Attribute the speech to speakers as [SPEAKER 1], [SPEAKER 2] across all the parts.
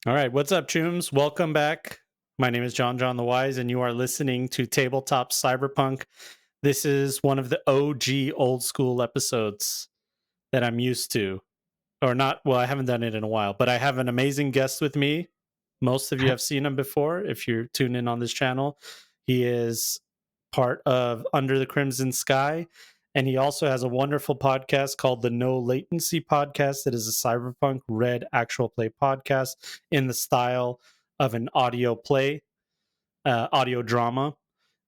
[SPEAKER 1] All right, what's up, Chooms? Welcome back. My name is JonJonTheWise, and you are listening to Tabletop Cyberpunk. This is one of the OG old school episodes that I'm used to. Or not, well, I haven't done it in a while, but I have an amazing guest with me. Most of you have seen him before if you're tuned in on this channel. He is part of Under the Crimson Sky, and he also has a wonderful podcast called the No Latency Podcast. It is a Cyberpunk Red actual play podcast in the style of an audio play, audio drama.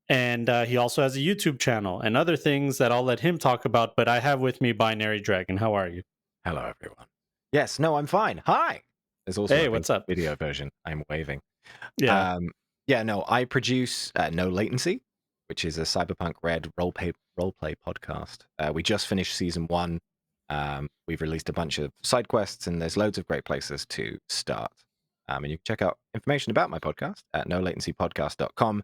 [SPEAKER 1] And he also has a YouTube channel and other things that I'll let him talk about. But I have with me Binary Dragon. How are you?
[SPEAKER 2] Hello, everyone. Yes, no, I'm fine. Hi. There's also
[SPEAKER 1] Hey,
[SPEAKER 2] a
[SPEAKER 1] what's up?
[SPEAKER 2] video version. I'm waving.
[SPEAKER 1] Yeah.
[SPEAKER 2] No, I produce No Latency, which is a Cyberpunk Red roleplay podcast. We just finished season 1. We've released a bunch of side quests, and there's loads of great places to start. And you can check out information about my podcast at nolatencypodcast.com,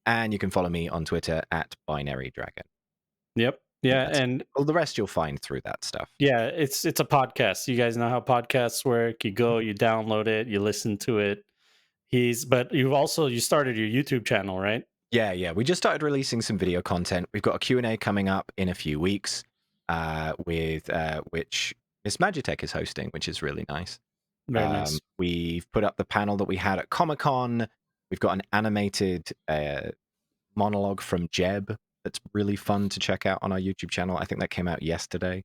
[SPEAKER 2] and you can follow me on Twitter at Binary Dragon.
[SPEAKER 1] Yep. Yeah, and
[SPEAKER 2] all the rest you'll find through that stuff.
[SPEAKER 1] yeah, it's a podcast. You guys know how podcasts work. You go, you download it, you listen to it. But you started your YouTube channel, right?
[SPEAKER 2] Yeah. We just started releasing some video content. We've got a Q&A coming up in a few weeks, with which Miss Magitech is hosting, which is really nice.
[SPEAKER 1] Very nice.
[SPEAKER 2] We've put up the panel that we had at Comic-Con. We've got an animated monologue from Jeb that's really fun to check out on our YouTube channel. I think that came out yesterday.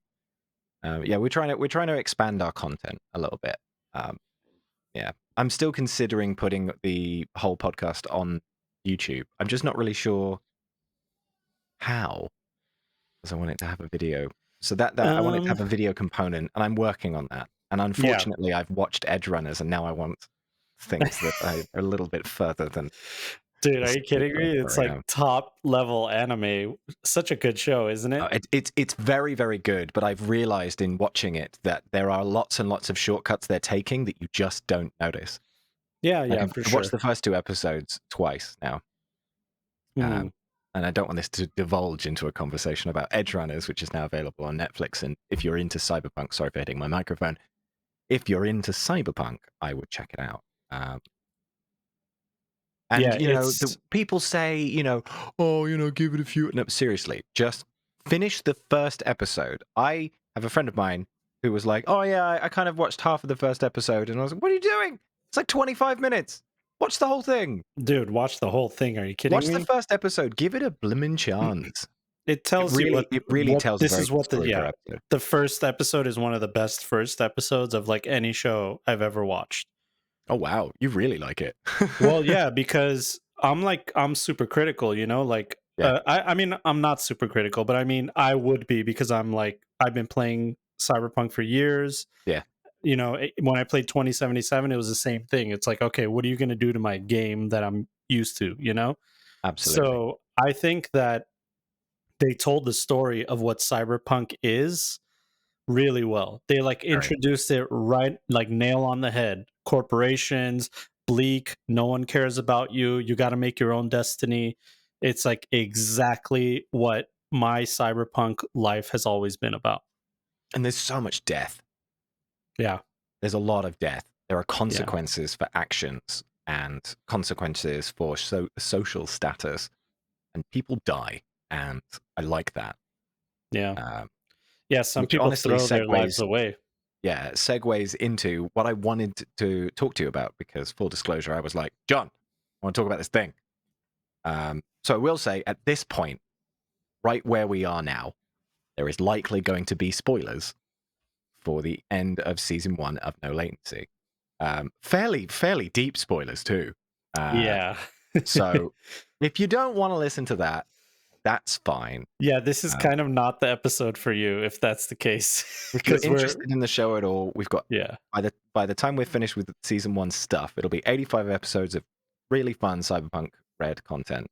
[SPEAKER 2] We're trying to expand our content a little bit. I'm still considering putting the whole podcast on YouTube. I'm just not really sure how, because I want it to have a video. So that I want it to have a video component, and I'm working on that. And unfortunately, I've watched Edge Runners, and now I want things that are a little bit further than.
[SPEAKER 1] Dude, are you kidding me? It's like top level anime. Such a good show, isn't it?
[SPEAKER 2] It's very, very good, but I've realized in watching it that there are lots and lots of shortcuts they're taking that you just don't notice.
[SPEAKER 1] Yeah, for sure.
[SPEAKER 2] I've watched the first 2 episodes twice now. And I don't want this to divulge into a conversation about Edge Runners, which is now available on Netflix. And if you're into Cyberpunk, sorry for hitting my microphone. If you're into Cyberpunk, I would check it out. People say, give it a few. No, seriously, just finish the first episode. I have a friend of mine who was like, oh, yeah, I kind of watched half of the first episode. And I was like, what are you doing? It's like 25 minutes. Watch the whole thing.
[SPEAKER 1] Dude, watch the whole thing. Are you kidding me?
[SPEAKER 2] Watch the first episode. Give it a blimmin' chance.
[SPEAKER 1] It tells you
[SPEAKER 2] it really tells
[SPEAKER 1] this is what the first episode is one of the best first episodes of like any show I've ever watched.
[SPEAKER 2] Oh wow, you really like it.
[SPEAKER 1] Well, yeah, because I'm super critical, I mean, I'm not super critical, but I mean, I would be, because I've been playing Cyberpunk for years.
[SPEAKER 2] Yeah.
[SPEAKER 1] When I played 2077, it was the same thing. It's like, okay, what are you going to do to my game that I'm used to,
[SPEAKER 2] Absolutely.
[SPEAKER 1] So I think that they told the story of what Cyberpunk is really well. They introduced it right, like nail on the head. Corporations, bleak, no one cares about you. You got to make your own destiny. It's like exactly what my Cyberpunk life has always been about.
[SPEAKER 2] And there's so much death.
[SPEAKER 1] Yeah.
[SPEAKER 2] There's a lot of death. There are consequences for actions and consequences for social status. And people die. And I like that.
[SPEAKER 1] Yeah. Some people honestly throw their lives away.
[SPEAKER 2] Yeah, segues into what I wanted to talk to you about, because full disclosure, I was like, John, I want to talk about this thing. So I will say, at this point, right where we are now, there is likely going to be spoilers for the end of season 1 of No Latency. Fairly deep spoilers too. So if you don't want to listen to that, that's fine.
[SPEAKER 1] Yeah, this is kind of not the episode for you if that's the case.
[SPEAKER 2] If you're interested in the show at all, we've got by the time we're finished with season 1 stuff, it'll be 85 episodes of really fun Cyberpunk Red content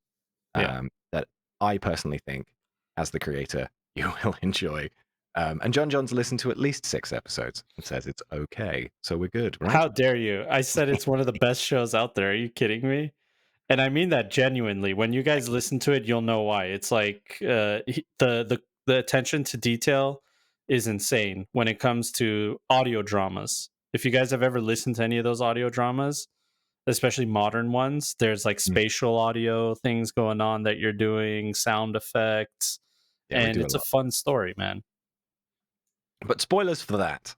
[SPEAKER 2] that I personally think, as the creator, you will enjoy. And John's listened to at least 6 episodes and says it's okay, so we're good, right?
[SPEAKER 1] How dare you? I said it's one of the best shows out there. Are you kidding me? And I mean that genuinely. When you guys listen to it, you'll know why. It's like the attention to detail is insane when it comes to audio dramas. if you guys have ever listened to any of those audio dramas, especially modern ones, there's like
[SPEAKER 2] Mm.
[SPEAKER 1] spatial audio things going on that you're doing, sound effects,
[SPEAKER 2] Yeah, we
[SPEAKER 1] and
[SPEAKER 2] do a
[SPEAKER 1] it's a
[SPEAKER 2] lot.
[SPEAKER 1] fun story, man.
[SPEAKER 2] But spoilers for that.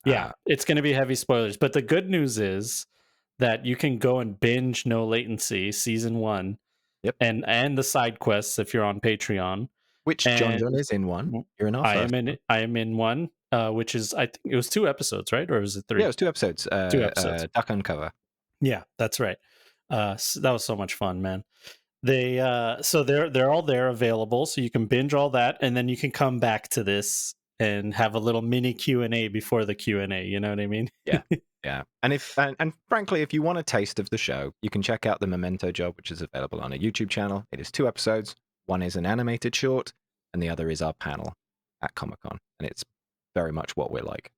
[SPEAKER 1] Yeah, it's going to be heavy spoilers, but the good news is that you can go and binge No Latency season 1
[SPEAKER 2] Yep.
[SPEAKER 1] and the side quests if you're on Patreon.
[SPEAKER 2] Which John
[SPEAKER 1] And
[SPEAKER 2] John is in one. You're in our first one.
[SPEAKER 1] I am in one, which is I think it was 2 episodes, right? Or was it
[SPEAKER 2] Yeah,
[SPEAKER 1] 3?
[SPEAKER 2] it was 2 episodes.
[SPEAKER 1] 2 episodes.
[SPEAKER 2] Duck Uncover.
[SPEAKER 1] Yeah, that's right. That was so much fun, man. They so they're all there available, so you can binge all that, and then you can come back to this and have a little mini Q&A before the Q&A, you know what I mean?
[SPEAKER 2] Yeah. Yeah. And frankly, if you want a taste of the show, you can check out the Memento Job, which is available on a YouTube channel. It is 2 episodes. One is an animated short, and the other is our panel at Comic-Con. And it's very much what we're like.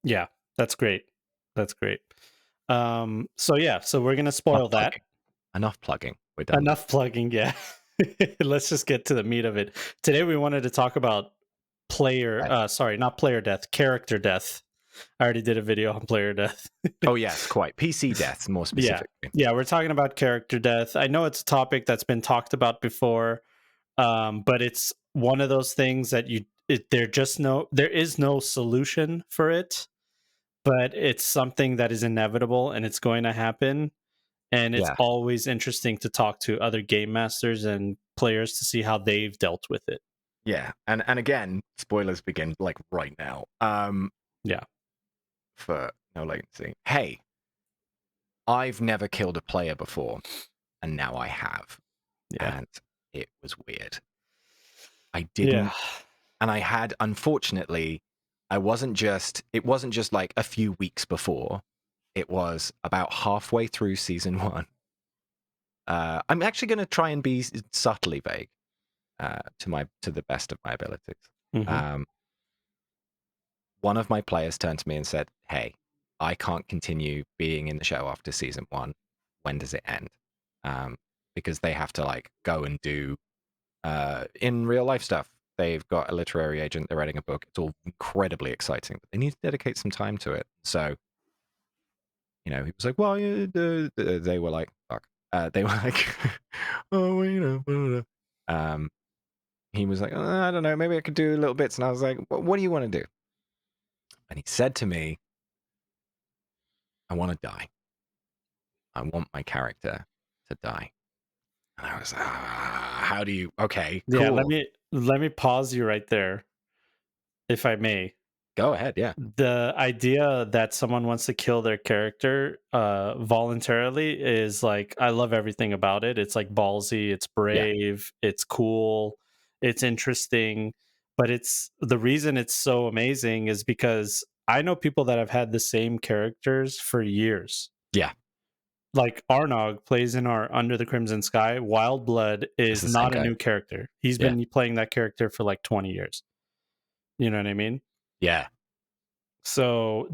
[SPEAKER 1] Yeah, that's great. That's great. So yeah, so we're going to spoil that.
[SPEAKER 2] Enough plugging. We're done.
[SPEAKER 1] Enough plugging, yeah. Let's just get to the meat of it. Today we wanted to talk about not player death, character death. I already did a video on player death.
[SPEAKER 2] Oh, yes, quite. PC deaths, more specifically.
[SPEAKER 1] Yeah, we're talking about character death. I know it's a topic that's been talked about before, but it's one of those things that there is no solution for it, but it's something that is inevitable and it's going to happen. And it's
[SPEAKER 2] Yeah.
[SPEAKER 1] always interesting to talk to other game masters and players to see how they've dealt with it.
[SPEAKER 2] Yeah. And again, spoilers begin like right now.
[SPEAKER 1] Yeah.
[SPEAKER 2] For No Latency. Hey, I've never killed a player before, and now I have.
[SPEAKER 1] Yeah.
[SPEAKER 2] And it was weird. I didn't, and I had, unfortunately, it wasn't just like a few weeks before. It was about halfway through season 1. I'm actually going to try and be subtly vague to the best of my abilities.
[SPEAKER 1] Mhm.
[SPEAKER 2] One of my players turned to me and said, "Hey, I can't continue being in the show after season 1. When does it end?" Because they have to like go and do in real life stuff. They've got a literary agent. They're writing a book. It's all incredibly exciting, but they need to dedicate some time to it. So, he was like, "Well, yeah, they were like, fuck." They were like, "Oh, well, blah, blah, blah." He was like, "I don't know. Maybe I could do little bits." And I was like, "What do you want to do?" And he said to me, "I want to die. I want my character to die." And I was like, how do you? Okay,
[SPEAKER 1] Yeah,
[SPEAKER 2] cool.
[SPEAKER 1] let me pause you right there, if I may.
[SPEAKER 2] Go ahead. Yeah.
[SPEAKER 1] The idea that someone wants to kill their character voluntarily is like, I love everything about it. It's like ballsy, it's
[SPEAKER 2] Yeah.
[SPEAKER 1] brave, it's cool, it's interesting. But it's the reason it's so amazing is because I know people that have had the same characters for years.
[SPEAKER 2] Yeah.
[SPEAKER 1] Like Arnog plays in our Under the Crimson Sky. Wildblood
[SPEAKER 2] It's
[SPEAKER 1] is
[SPEAKER 2] the same
[SPEAKER 1] not a
[SPEAKER 2] guy.
[SPEAKER 1] new character. He's
[SPEAKER 2] Yeah.
[SPEAKER 1] been playing that character for like 20 years. You know what I mean?
[SPEAKER 2] Yeah.
[SPEAKER 1] So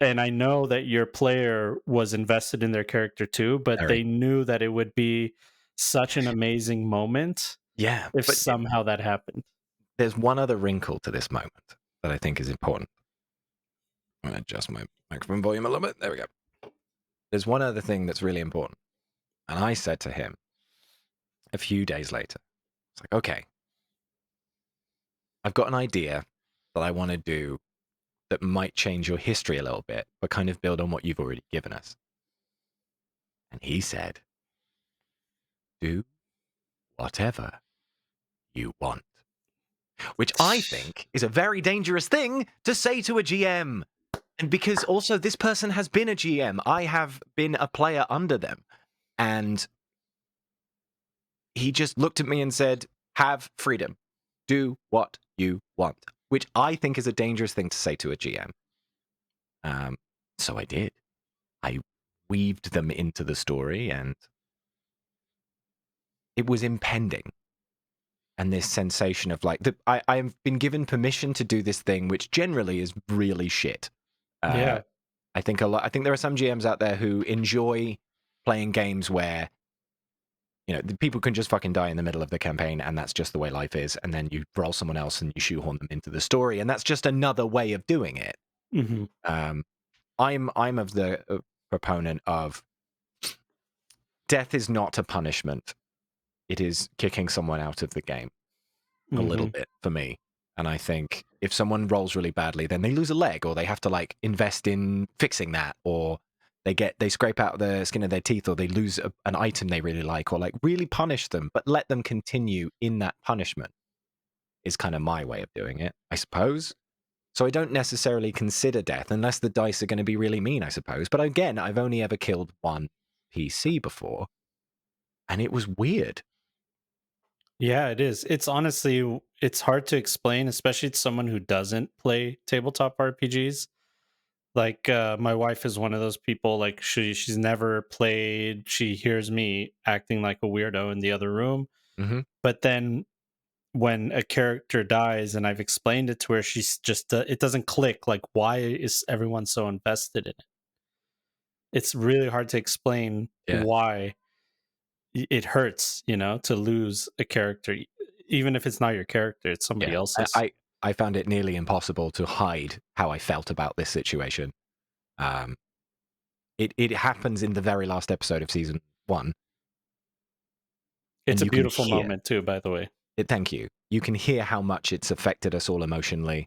[SPEAKER 1] and I know that your player was invested in their character too, but
[SPEAKER 2] Very.
[SPEAKER 1] they knew that it would be such an amazing moment
[SPEAKER 2] Yeah.
[SPEAKER 1] if
[SPEAKER 2] But
[SPEAKER 1] somehow that happened.
[SPEAKER 2] there's one other wrinkle to this moment that I think is important. I'm going to adjust my microphone volume a little bit. There we go. There's one other thing that's really important. And I said to him a few days later, it's like, okay, I've got an idea that I want to do that might change your history a little bit, but kind of build on what you've already given us. And he said, "Do whatever you want." Which I think is a very dangerous thing to say to a GM. And because also this person has been a GM, I have been a player under them. And he just looked at me and said, "Have freedom. Do what you want," which I think is a dangerous thing to say to a GM. So I did. I weaved them into the story, and it was impending. And this sensation of like, I've been given permission to do this thing, which generally is really shit.
[SPEAKER 1] Yeah.
[SPEAKER 2] I think there are some GMs out there who enjoy playing games where, the people can just fucking die in the middle of the campaign, and that's just the way life is. And then you roll someone else and you shoehorn them into the story, and that's just another way of doing it.
[SPEAKER 1] Mhm.
[SPEAKER 2] I'm of the proponent of death is not a punishment. It is kicking someone out of the game a little
[SPEAKER 1] Hmm.
[SPEAKER 2] bit for me. And I think if someone rolls really badly, then they lose a leg, or they have to like invest in fixing that, or they scrape out the skin of their teeth, or they lose an item they really like, or like really punish them, but let them continue in that punishment is kind of my way of doing it, I suppose. So I don't necessarily consider death unless the dice are going to be really mean, I suppose. But again, I've only ever killed one PC before, and it was weird.
[SPEAKER 1] Yeah, it is. It's honestly, it's hard to explain, especially to someone who doesn't play tabletop RPGs. Like my wife is one of those people. Like she's never played. She hears me acting like a weirdo in the other room,
[SPEAKER 2] Hmm.
[SPEAKER 1] but then when a character dies and I've explained it to her, she's just it doesn't click. Like, why is everyone so invested in it? It's really hard to explain
[SPEAKER 2] Yeah.
[SPEAKER 1] why it hurts, to lose a character, even if it's not your character, it's somebody
[SPEAKER 2] Yeah,
[SPEAKER 1] else's.
[SPEAKER 2] I found it nearly impossible to hide how I felt about this situation. Um, it happens in the very last episode of season 1,
[SPEAKER 1] It's
[SPEAKER 2] and
[SPEAKER 1] a
[SPEAKER 2] you can
[SPEAKER 1] beautiful
[SPEAKER 2] hear
[SPEAKER 1] moment too, by the way.
[SPEAKER 2] it. Thank you. You can hear how much it's affected us all emotionally.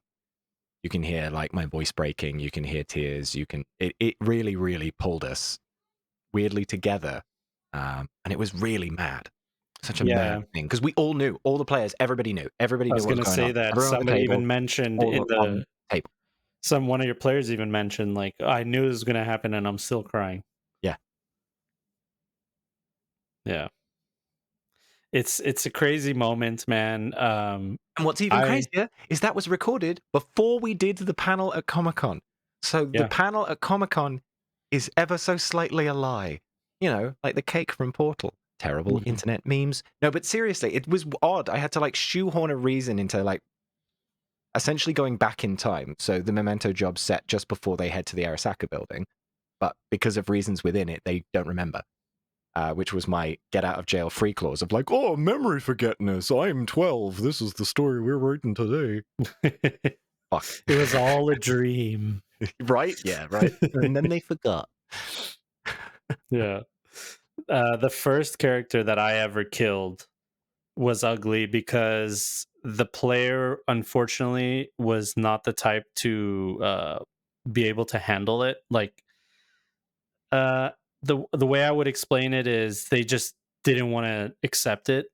[SPEAKER 2] You can hear like my voice breaking. You can hear tears. It really, really pulled us weirdly together, and it was really mad. Such a mad
[SPEAKER 1] Yeah,
[SPEAKER 2] thing because we all knew, all the players, everybody
[SPEAKER 1] I
[SPEAKER 2] knew
[SPEAKER 1] was
[SPEAKER 2] what was
[SPEAKER 1] gonna
[SPEAKER 2] going
[SPEAKER 1] say
[SPEAKER 2] on.
[SPEAKER 1] that
[SPEAKER 2] Everyone at the
[SPEAKER 1] somebody
[SPEAKER 2] table,
[SPEAKER 1] even mentioned
[SPEAKER 2] all
[SPEAKER 1] in
[SPEAKER 2] on
[SPEAKER 1] the
[SPEAKER 2] table.
[SPEAKER 1] one of your players even mentioned, like, I knew this was gonna happen and I'm still crying.
[SPEAKER 2] Yeah.
[SPEAKER 1] Yeah. It's a crazy moment, man.
[SPEAKER 2] And what's even
[SPEAKER 1] I
[SPEAKER 2] crazier is that was recorded before we did the panel at Comic-Con. So the
[SPEAKER 1] Yeah.
[SPEAKER 2] panel at Comic-Con is ever so slightly a lie. You know, like the cake from Portal. Terrible
[SPEAKER 1] Mhm.
[SPEAKER 2] internet memes. No, but seriously, it was odd. I had to like shoehorn a reason into like essentially going back in time. So the Memento job's set just before they head to the Arasaka building. But because of reasons within it, they don't remember. Which was my get out of jail free clause of like, oh, memory forgetness. I'm 12. This is the story we're writing today. Fuck.
[SPEAKER 1] It was all a dream.
[SPEAKER 2] Right? Yeah, right. And then they forgot.
[SPEAKER 1] Yeah. The first character that I ever killed was ugly because the player, unfortunately, was not the type to be able to handle it. Like, uh, the way I would explain it is they just didn't want to accept it.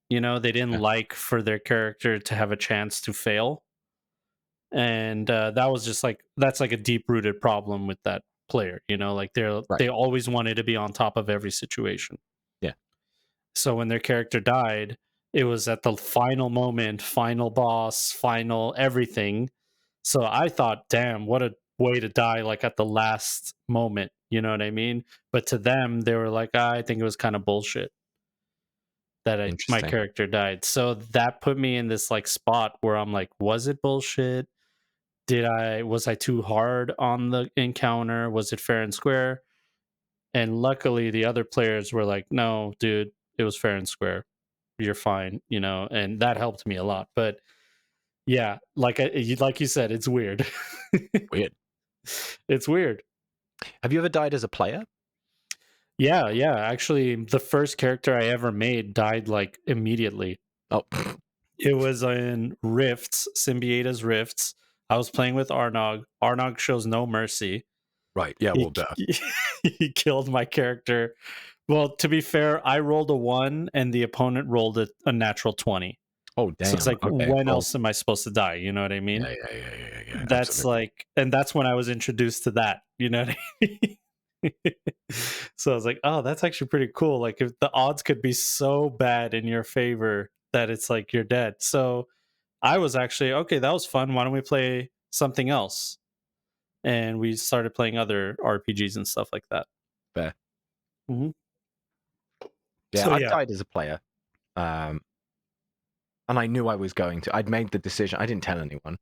[SPEAKER 1] They didn't
[SPEAKER 2] Yeah,
[SPEAKER 1] like for their character to have a chance to fail, and that was just like that's like a deep rooted problem with that player. Like
[SPEAKER 2] right.
[SPEAKER 1] they always wanted to be on top of every situation.
[SPEAKER 2] Yeah,
[SPEAKER 1] So when their character died, it was at the final moment, final boss, final everything. So I thought, damn, what a way to die, like at the last moment. You know what I mean? But to them, they were like, I think it was kind of bullshit that my
[SPEAKER 2] interesting.
[SPEAKER 1] character died. So that put me in this like spot where I'm like, was it bullshit? Was I too hard on the encounter? Was it fair and square? And luckily the other players were like, no, dude, it was fair and square. You're fine, and that helped me a lot. But yeah, like you said, it's weird.
[SPEAKER 2] Weird.
[SPEAKER 1] It's weird.
[SPEAKER 2] Have you ever died as a player?
[SPEAKER 1] Yeah, yeah. Actually, the first character I ever made died like immediately.
[SPEAKER 2] Oh,
[SPEAKER 1] It was in Rifts, Symbieta's Rifts. I was playing with Arnog. Arnog shows no mercy.
[SPEAKER 2] right. Yeah,
[SPEAKER 1] He
[SPEAKER 2] well, duh.
[SPEAKER 1] he killed my character. Well, to be fair, I rolled a 1 and the opponent rolled a natural 20.
[SPEAKER 2] Oh,
[SPEAKER 1] So it's
[SPEAKER 2] damn.
[SPEAKER 1] like,
[SPEAKER 2] Okay.
[SPEAKER 1] when
[SPEAKER 2] Well,
[SPEAKER 1] else am I supposed to die? You know what I mean?
[SPEAKER 2] yeah, yeah, yeah, yeah, yeah, yeah.
[SPEAKER 1] That's
[SPEAKER 2] Absolutely.
[SPEAKER 1] like, and that's when I was introduced to that. You know what I mean? So I was like, oh, that's actually pretty cool. Like, if the odds could be so bad in your favor that it's like you're dead. So I was actually, okay, that was fun. Why don't we play something else? And we started playing other RPGs and stuff like that.
[SPEAKER 2] Fair.
[SPEAKER 1] Hmm.
[SPEAKER 2] Yeah,
[SPEAKER 1] So
[SPEAKER 2] I've
[SPEAKER 1] yeah.
[SPEAKER 2] died as a player. Um, and I knew I was going to. I'd made the decision. I didn't tell anyone.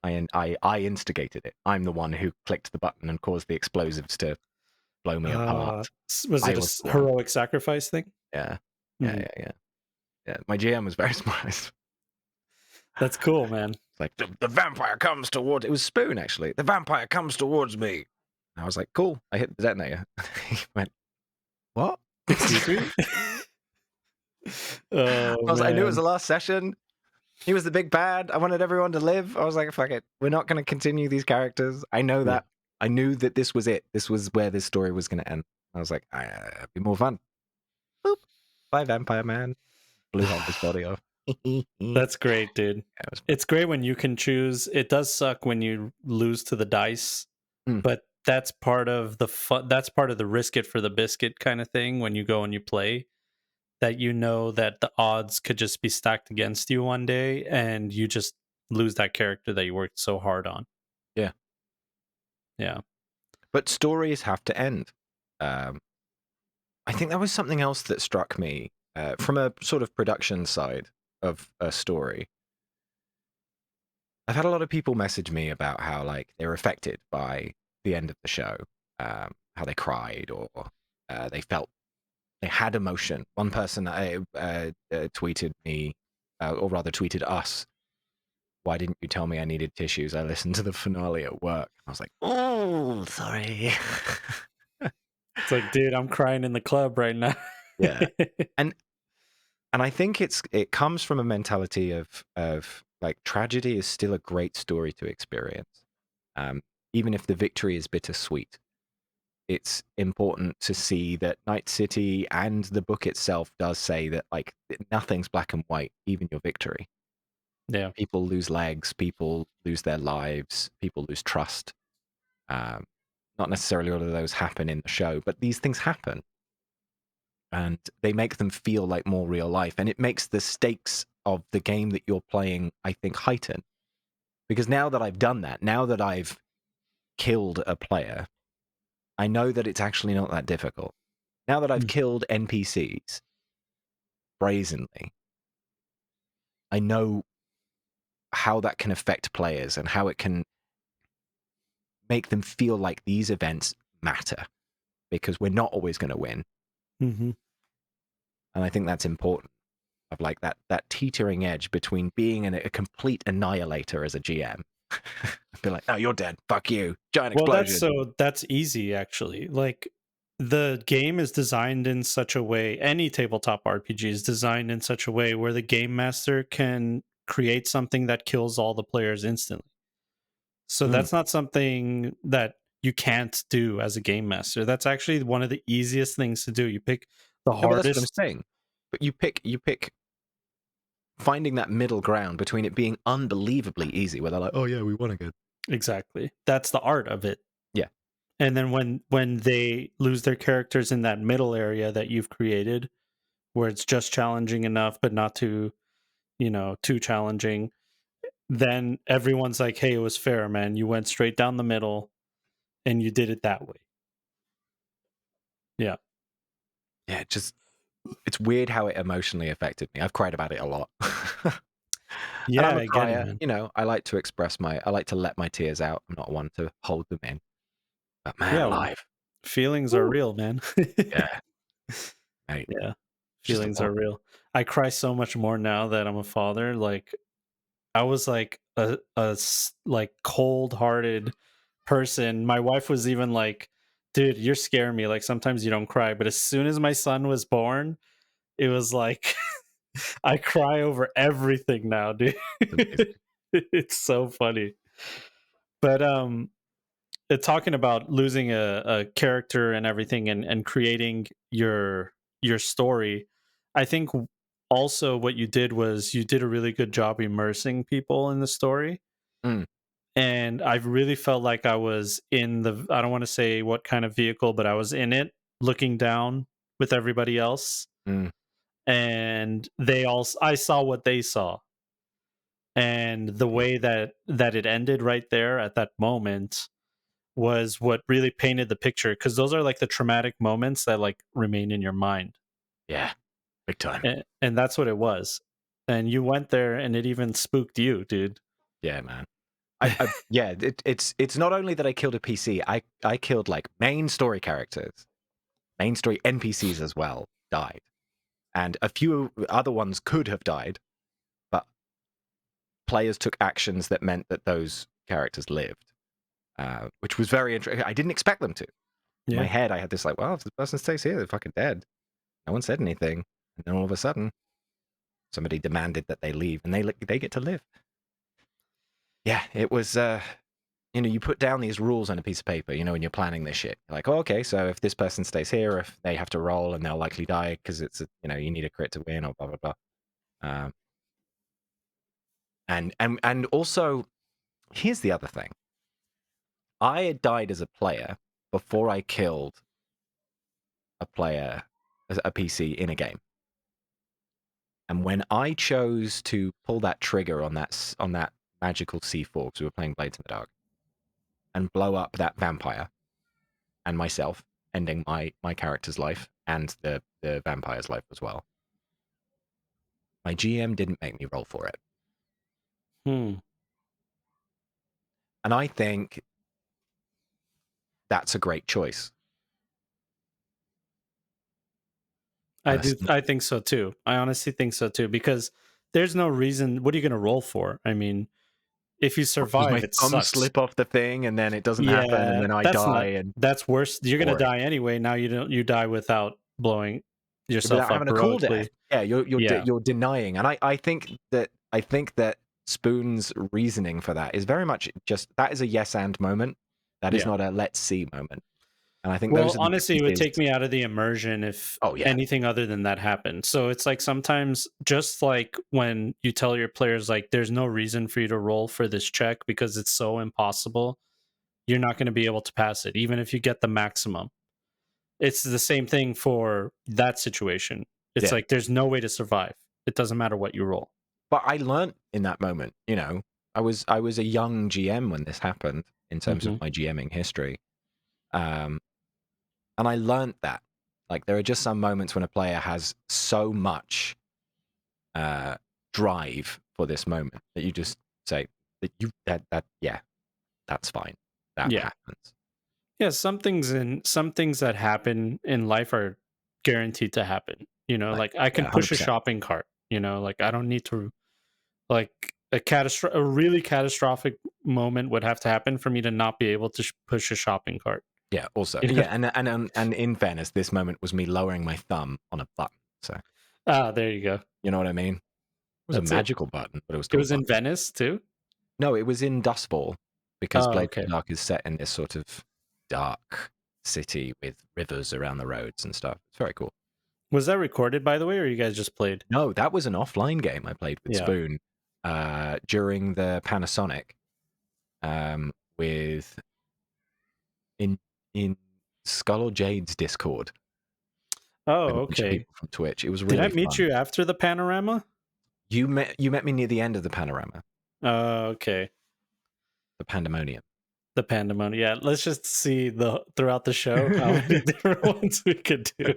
[SPEAKER 2] I instigated it. I'm the one who clicked the button and caused the explosives to blow me apart.
[SPEAKER 1] Was
[SPEAKER 2] I
[SPEAKER 1] it a
[SPEAKER 2] was the one.
[SPEAKER 1] heroic sacrifice thing?
[SPEAKER 2] Yeah. Yeah,
[SPEAKER 1] Mhm.
[SPEAKER 2] yeah, yeah. Yeah. My GM was very surprised.
[SPEAKER 1] That's cool, man.
[SPEAKER 2] It's like the vampire comes towards. It was Spoon actually. The vampire comes towards me. And I was like, cool. I hit the detonator. He went, what?
[SPEAKER 1] Excuse me. Oh
[SPEAKER 2] I knew it was
[SPEAKER 1] man.
[SPEAKER 2] the last session. He was the big bad. I wanted everyone to live. I was like, fuck it. We're not going to continue these characters. I know
[SPEAKER 1] Yeah.
[SPEAKER 2] that. I knew that this was it. This was where this story was going to end. I was like, it'd be more fun. Boop. Bye, Vampire Man. Blew half his body off. Yeah,
[SPEAKER 1] That's great, dude.
[SPEAKER 2] it was fun.
[SPEAKER 1] It's great when you can choose. It does suck when you lose to the dice,
[SPEAKER 2] Mm.
[SPEAKER 1] but that's part of the fun. That's part of the risk it for the biscuit kind of thing when you go and you play. That you know that the odds could just be stacked against you one day, and you just lose that character that you worked so hard on.
[SPEAKER 2] Yeah.
[SPEAKER 1] Yeah.
[SPEAKER 2] But stories have to end. I think that was something else that struck me from a sort of production side of a story. I've had a lot of people message me about how like they were affected by the end of the show, how they cried or they felt they had emotion. One person tweeted me, or rather tweeted us, "Why didn't you tell me I needed tissues? I listened to the finale at work." I was like, "Oh, sorry."
[SPEAKER 1] It's like, dude, I'm crying in the club right now.
[SPEAKER 2] Yeah, and I think it comes from a mentality of like tragedy is still a great story to experience, even if the victory is bittersweet. It's important to see that Night City and the book itself does say that like nothing's black and white, even your victory.
[SPEAKER 1] Yeah.
[SPEAKER 2] People lose legs, people lose their lives, people lose trust. Um, Not necessarily all of those happen in the show, but these things happen. And they make them feel like more real life. And it makes the stakes of the game that you're playing, I think, heighten. Because now that I've done that, now that I've killed a player, I know that it's actually not that difficult. Now that I've
[SPEAKER 1] Mm.
[SPEAKER 2] killed NPCs brazenly, I know how that can affect players and how it can make them feel like these events matter because we're not always going to win.
[SPEAKER 1] Mm-hmm.
[SPEAKER 2] And I think that's important. Of like that teetering edge between being a complete annihilator as a GM. Be like, no, you're dead. Fuck you. Giant
[SPEAKER 1] Well,
[SPEAKER 2] explosion.
[SPEAKER 1] that's easy actually. Like the game is designed in such a way, any tabletop RPG is designed in such a way where the game master can create something that kills all the players instantly. So
[SPEAKER 2] Mm.
[SPEAKER 1] that's not something that you can't do as a game master. That's actually one of the easiest things to do. You pick the
[SPEAKER 2] No, but that's what I'm
[SPEAKER 1] hardest.
[SPEAKER 2] saying. But you pick finding that middle ground between it being unbelievably easy, where they're like, oh yeah, we won again.
[SPEAKER 1] Exactly. That's the art of it.
[SPEAKER 2] Yeah.
[SPEAKER 1] And then when they lose their characters in that middle area that you've created, where it's just challenging enough but not too, too challenging, then everyone's like, "Hey, it was fair, man. You went straight down the middle and you did it that way." Yeah.
[SPEAKER 2] Yeah, it's weird how it emotionally affected me. I've cried about it a lot. And
[SPEAKER 1] Yeah,
[SPEAKER 2] I'm a
[SPEAKER 1] I get it,
[SPEAKER 2] crier,
[SPEAKER 1] man.
[SPEAKER 2] I like to I like to let my tears out. I'm not one to hold them in. But man,
[SPEAKER 1] Yeah,
[SPEAKER 2] alive.
[SPEAKER 1] feelings are
[SPEAKER 2] Woo.
[SPEAKER 1] real, man.
[SPEAKER 2] Yeah, mate.
[SPEAKER 1] Yeah.
[SPEAKER 2] Just
[SPEAKER 1] Feelings are
[SPEAKER 2] adorable.
[SPEAKER 1] real. I cry so much more now that I'm a father. Like I was like like cold-hearted person. My wife was even like, "Dude, you're scaring me. Like sometimes you don't cry." But as soon as my son was born, it was like I cry over everything now, dude.
[SPEAKER 2] Amazing.
[SPEAKER 1] It's so funny. But talking about losing a character and everything and creating your story, I think also what you did was you did a really good job immersing people in the story.
[SPEAKER 2] Mm,
[SPEAKER 1] And I've really felt like I was in the, I don't want to say what kind of vehicle, but I was in it looking down with everybody else.
[SPEAKER 2] mm,
[SPEAKER 1] And I saw what they saw. And the
[SPEAKER 2] mm.
[SPEAKER 1] way that it ended right there at that moment was what really painted the picture, because those are like the traumatic moments that like remain in your mind.
[SPEAKER 2] Yeah, big time.
[SPEAKER 1] And that's what it was. And you went there and it even spooked you, dude.
[SPEAKER 2] Yeah, man. Yeah, it's not only that I killed a PC, I killed like main story characters, main story NPCs as well died, and a few other ones could have died, but players took actions that meant that those characters lived, which was very interesting. I didn't expect them to. In my
[SPEAKER 1] Yeah.
[SPEAKER 2] head, I had this like, well, if this person stays here, they're fucking dead. No one said anything, and then all of a sudden, somebody demanded that they leave, and they get to live. Yeah, it was. You put down these rules on a piece of paper, when you're planning this shit. Like, oh, okay, so if this person stays here, if they have to roll and they'll likely die because it's, you need a crit to win or blah, blah, blah. And also, here's the other thing. I had died as a player before I killed a PC in a game. And when I chose to pull that trigger on that magical C4, because we were playing Blades in the Dark, and blow up that vampire and myself, ending my character's life and the vampire's life as well, my GM didn't make me roll for it.
[SPEAKER 1] Hmm.
[SPEAKER 2] And I think that's a great choice.
[SPEAKER 1] I think so too. I honestly think so too, because there's no reason. What are you going to roll for? I mean, if you
[SPEAKER 2] Does my
[SPEAKER 1] survive, it
[SPEAKER 2] thumb
[SPEAKER 1] sucks.
[SPEAKER 2] slip off the thing and then it doesn't happen and then I die?
[SPEAKER 1] That's worse. You're going to
[SPEAKER 2] boring.
[SPEAKER 1] die anyway. Now you die without blowing yourself
[SPEAKER 2] Without
[SPEAKER 1] up
[SPEAKER 2] having a cool death.
[SPEAKER 1] heroically.
[SPEAKER 2] Yeah, you're denying. And I think that Spoon's reasoning for that is very much just that is a yes and moment. That is not a let's see moment. And I think those are the
[SPEAKER 1] honestly, it would take
[SPEAKER 2] differences.
[SPEAKER 1] me out of the immersion if
[SPEAKER 2] Oh, yeah.
[SPEAKER 1] anything other than that happened. So it's like sometimes, just like when you tell your players, like, there's no reason for you to roll for this check because it's so impossible, you're not going to be able to pass it, even if you get the maximum. It's the same thing for that situation. It's
[SPEAKER 2] Yeah.
[SPEAKER 1] like there's no way to survive. It doesn't matter what you roll.
[SPEAKER 2] But I learned in that moment, I was a young GM when this happened in terms of my GMing history. And I learned that, like, there are just some moments when a player has so much drive for this moment that you just say that that's fine. That happens.
[SPEAKER 1] Yeah, some things that happen in life are guaranteed to happen. Like I can push a
[SPEAKER 2] 100%.
[SPEAKER 1] shopping cart. Like I don't need to. Like a really catastrophic moment would have to happen for me to not be able to push a shopping cart.
[SPEAKER 2] Yeah. Also,
[SPEAKER 1] You know?
[SPEAKER 2] yeah, and in fairness, this moment was me lowering my thumb on a button. So
[SPEAKER 1] There you go.
[SPEAKER 2] you know what I mean? It was
[SPEAKER 1] That's
[SPEAKER 2] a
[SPEAKER 1] it.
[SPEAKER 2] magical button, but it was
[SPEAKER 1] It
[SPEAKER 2] still a
[SPEAKER 1] was in
[SPEAKER 2] button.
[SPEAKER 1] Venice too.
[SPEAKER 2] No, it was in Dustfall because
[SPEAKER 1] Oh,
[SPEAKER 2] Blades
[SPEAKER 1] okay.
[SPEAKER 2] in the Dark is set in this sort of dark city with rivers around the roads and stuff. It's very cool.
[SPEAKER 1] Was that recorded, by the way, or you guys just played?
[SPEAKER 2] No, that was an offline game I played with Spoon during the Panasonic with in Skull or Jade's Discord.
[SPEAKER 1] Oh,
[SPEAKER 2] With a bunch of
[SPEAKER 1] okay.
[SPEAKER 2] people from Twitch. It was
[SPEAKER 1] Did
[SPEAKER 2] really
[SPEAKER 1] I meet
[SPEAKER 2] fun.
[SPEAKER 1] you after the panorama?
[SPEAKER 2] You met me near the end of the panorama.
[SPEAKER 1] Okay.
[SPEAKER 2] The pandemonium.
[SPEAKER 1] The pandemonium. Yeah, let's just see throughout the show how many different ones we could do.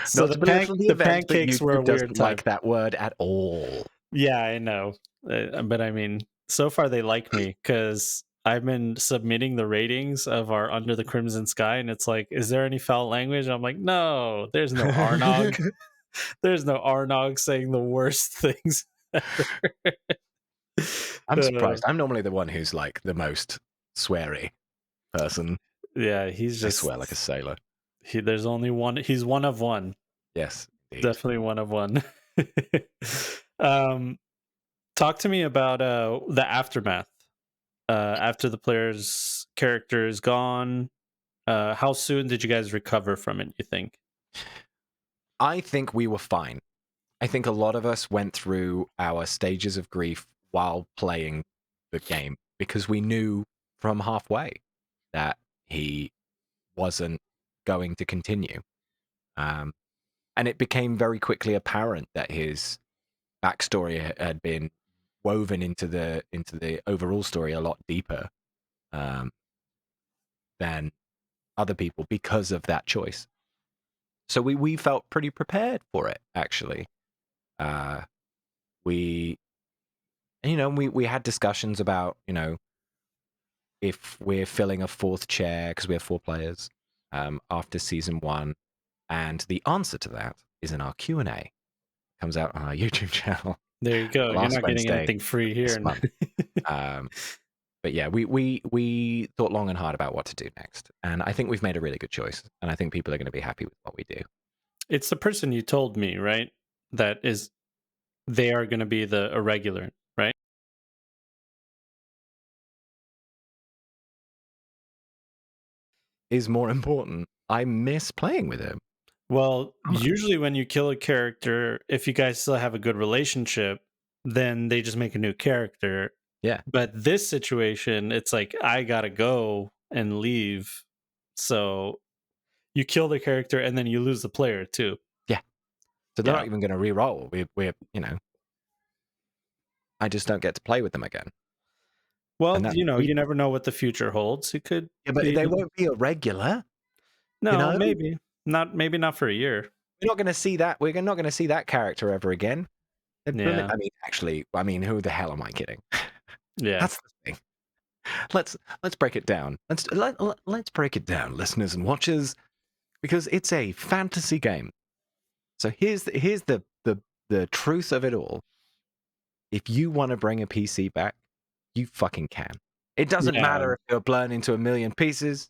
[SPEAKER 1] So
[SPEAKER 2] Not to belittle the event, but
[SPEAKER 1] pancakes were a
[SPEAKER 2] YouTube
[SPEAKER 1] weird
[SPEAKER 2] doesn't
[SPEAKER 1] time.
[SPEAKER 2] like that word at all.
[SPEAKER 1] Yeah, I know. But I mean, so far they like me because I've been submitting the ratings of our Under the Crimson Sky, and it's like, is there any foul language? I'm like, no, there's no Arnog. There's no Arnog saying the worst things ever.
[SPEAKER 2] I'm surprised. I'm normally the one who's like the most sweary person.
[SPEAKER 1] Yeah, he's
[SPEAKER 2] I
[SPEAKER 1] just
[SPEAKER 2] swear like a sailor.
[SPEAKER 1] there's only one. He's one of one.
[SPEAKER 2] Yes, indeed.
[SPEAKER 1] Definitely one of one. Talk to me about the aftermath. After the player's character is gone, how soon did you guys recover from it, you think?
[SPEAKER 2] I think we were fine. I think a lot of us went through our stages of grief while playing the game because we knew from halfway that he wasn't going to continue. And it became very quickly apparent that his backstory had been woven into the overall story a lot deeper than other people because of that choice. So we felt pretty prepared for it, actually. We had discussions about, if we're filling a fourth chair because we have 4 players after season 1, and the answer to that is in our Q&A. Comes out on our YouTube channel.
[SPEAKER 1] There you go. You're
[SPEAKER 2] last
[SPEAKER 1] not getting
[SPEAKER 2] Wednesday
[SPEAKER 1] anything free
[SPEAKER 2] this
[SPEAKER 1] here.
[SPEAKER 2] month. But yeah, we thought long and hard about what to do next, and I think we've made a really good choice, and I think people are going to be happy with what we do.
[SPEAKER 1] It's the person you told me, right? That is, they are going to be the irregular, right?
[SPEAKER 2] Is more important. I miss playing with him.
[SPEAKER 1] Well,
[SPEAKER 2] I'm-
[SPEAKER 1] usually when you kill a character, if you guys still have a good relationship, then they just make a new character.
[SPEAKER 2] Yeah,
[SPEAKER 1] But this situation, it's like I gotta go and leave. So you kill the character and then you lose the player too.
[SPEAKER 2] yeah. So they're
[SPEAKER 1] Yeah.
[SPEAKER 2] not even going to re-roll. We're I just don't get to play with them again, and
[SPEAKER 1] Well,
[SPEAKER 2] that's
[SPEAKER 1] you
[SPEAKER 2] sweet.
[SPEAKER 1] never know what the future holds. It could
[SPEAKER 2] Yeah, but
[SPEAKER 1] be
[SPEAKER 2] they won't be a regular. You
[SPEAKER 1] no,
[SPEAKER 2] know,
[SPEAKER 1] maybe not. Maybe not for a year.
[SPEAKER 2] we're not going to see that. We're not going to see that character ever again.
[SPEAKER 1] Yeah,
[SPEAKER 2] I mean, actually, I mean, who the hell am I kidding?
[SPEAKER 1] yeah,
[SPEAKER 2] That's the thing. Let's break it down. Let's break it down, listeners and watchers, because it's a fantasy game. So here's the truth of it all. If you want to bring a PC back, you fucking can. It doesn't
[SPEAKER 1] yeah,
[SPEAKER 2] matter if you're blown into a million pieces.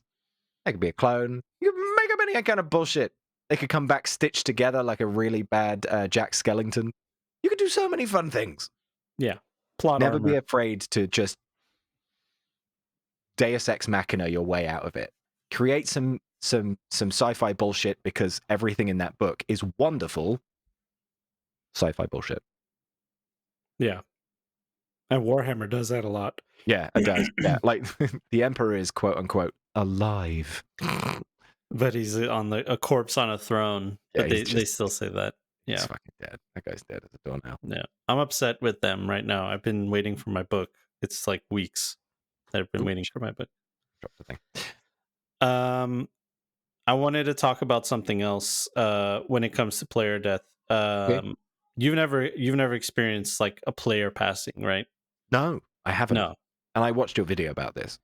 [SPEAKER 2] They could be a clone. You can make up any kind of bullshit. They could come back stitched together like a really bad Jack Skellington. You could do so many fun things.
[SPEAKER 1] yeah. Plot
[SPEAKER 2] Never be
[SPEAKER 1] armor.
[SPEAKER 2] afraid to just Deus Ex Machina your way out of it. Create some sci-fi bullshit because everything in that book is wonderful sci-fi bullshit.
[SPEAKER 1] Yeah, and Warhammer does that a lot.
[SPEAKER 2] Yeah, it does. Yeah, like the Emperor is quote unquote alive.
[SPEAKER 1] But he's on a corpse on a throne.
[SPEAKER 2] Yeah,
[SPEAKER 1] But they still say that.
[SPEAKER 2] he's
[SPEAKER 1] Yeah,
[SPEAKER 2] fucking dead. That guy's dead as a doornail.
[SPEAKER 1] yeah. I'm upset with them right now. I've been waiting for my book. It's like weeks that I've been
[SPEAKER 2] Ooh,
[SPEAKER 1] waiting for my book.
[SPEAKER 2] drop the thing.
[SPEAKER 1] Um, I wanted to talk about something else. When it comes to player death.
[SPEAKER 2] Okay.
[SPEAKER 1] You've never experienced like a player passing, right?
[SPEAKER 2] No, I haven't.
[SPEAKER 1] No.
[SPEAKER 2] And I watched your video about this.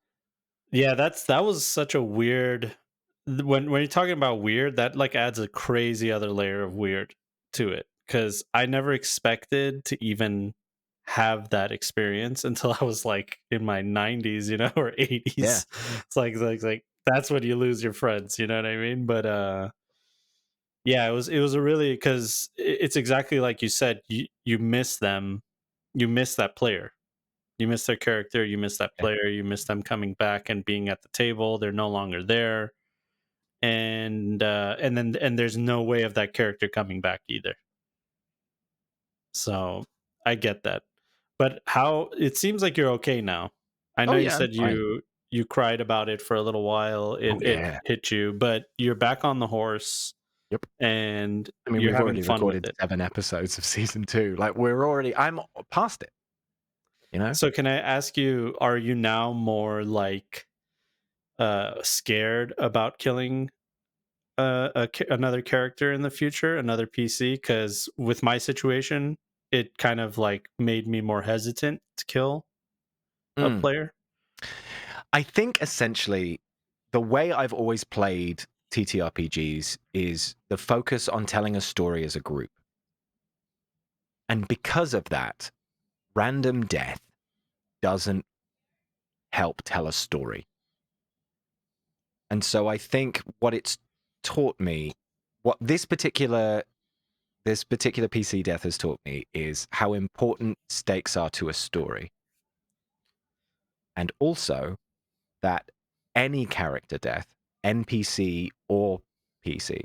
[SPEAKER 1] Yeah, that was such a weird. When you're talking about weird, that like adds a crazy other layer of weird to it because I never expected to even have that experience until I was like in my 90s, or
[SPEAKER 2] Yeah.
[SPEAKER 1] 80s. It's like that's when you lose your friends, you know what I mean? But yeah, it was a really because it's exactly like you said. You miss them, you miss that player, you miss their character, you miss that
[SPEAKER 2] Yeah.
[SPEAKER 1] player, you miss them coming back and being at the table. They're no longer there, and there's no way of that character coming back either. So I get that, but how it seems like you're okay now. I know
[SPEAKER 2] Oh
[SPEAKER 1] you
[SPEAKER 2] yeah, I'm
[SPEAKER 1] said
[SPEAKER 2] fine.
[SPEAKER 1] you cried about it for a little while. It
[SPEAKER 2] Oh
[SPEAKER 1] it
[SPEAKER 2] yeah.
[SPEAKER 1] hit you, but you're back on the horse
[SPEAKER 2] Yep.
[SPEAKER 1] and
[SPEAKER 2] I mean,
[SPEAKER 1] you're
[SPEAKER 2] we've
[SPEAKER 1] having
[SPEAKER 2] already
[SPEAKER 1] fun with
[SPEAKER 2] recorded
[SPEAKER 1] it.
[SPEAKER 2] 7 episodes of season 2. Like I'm past it, you know?
[SPEAKER 1] So can I ask you, are you now more like scared about killing another character in the future, another PC? Because with my situation, it kind of like made me more hesitant to kill a
[SPEAKER 2] Mm.
[SPEAKER 1] player.
[SPEAKER 2] I think essentially the way I've always played TTRPGs is the focus on telling a story as a group. And because of that, random death doesn't help tell a story. And so I think what it's taught me, what this particular PC death has taught me is how important stakes are to a story. And also that any character death, NPC or PC,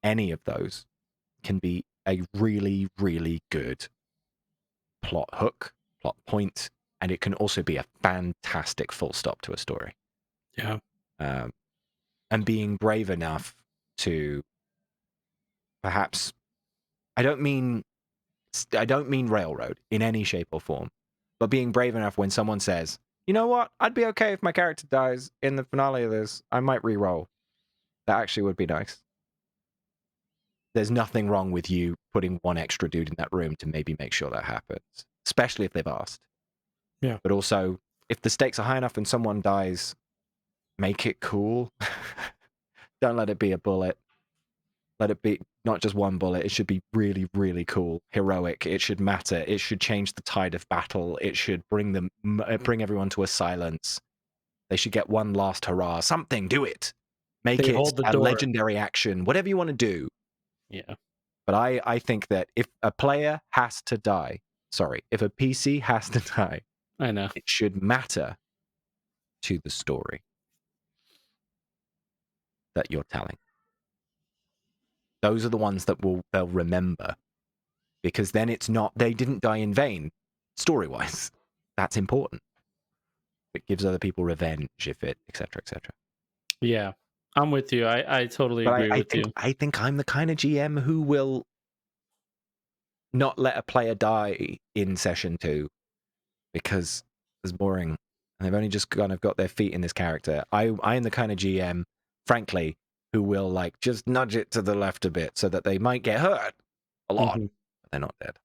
[SPEAKER 2] any of those can be a really, really good plot hook, plot point, and it can also be a fantastic full stop to a story.
[SPEAKER 1] Yeah.
[SPEAKER 2] Um, and being brave enough to perhaps, I don't mean railroad in any shape or form, but being brave enough when someone says, you know what, I'd be okay if my character dies in the finale of this. I might re-roll. That actually would be nice. There's nothing wrong with you putting one extra dude in that room to maybe make sure that happens, especially if they've asked.
[SPEAKER 1] Yeah.
[SPEAKER 2] But also, if the stakes are high enough and someone dies, make it cool. Don't let it be a bullet. Let it be not just one bullet. It should be really, really cool, heroic. It should matter. It should change the tide of battle. It should bring everyone to a silence. They should get one last hurrah. Something. Do it. Make
[SPEAKER 1] They
[SPEAKER 2] it
[SPEAKER 1] hold the
[SPEAKER 2] a
[SPEAKER 1] door.
[SPEAKER 2] legendary action. Whatever you want to do.
[SPEAKER 1] Yeah.
[SPEAKER 2] But I think that if a player has to die, if a PC has to die,
[SPEAKER 1] I know.
[SPEAKER 2] it should matter to the story that you're telling. Those are the ones that they'll remember, because then it's not, they didn't die in vain, story-wise. That's important. It gives other people revenge, if it, etc., etc.
[SPEAKER 1] Yeah. I'm with you. I totally
[SPEAKER 2] But
[SPEAKER 1] agree with you.
[SPEAKER 2] I think I'm the kind of GM who will not let a player die in session 2 because it's boring and they've only just kind of got their feet in this character. I am the kind of GM, frankly, who will like just nudge it to the left a bit so that they might get hurt a lot, but they're not dead.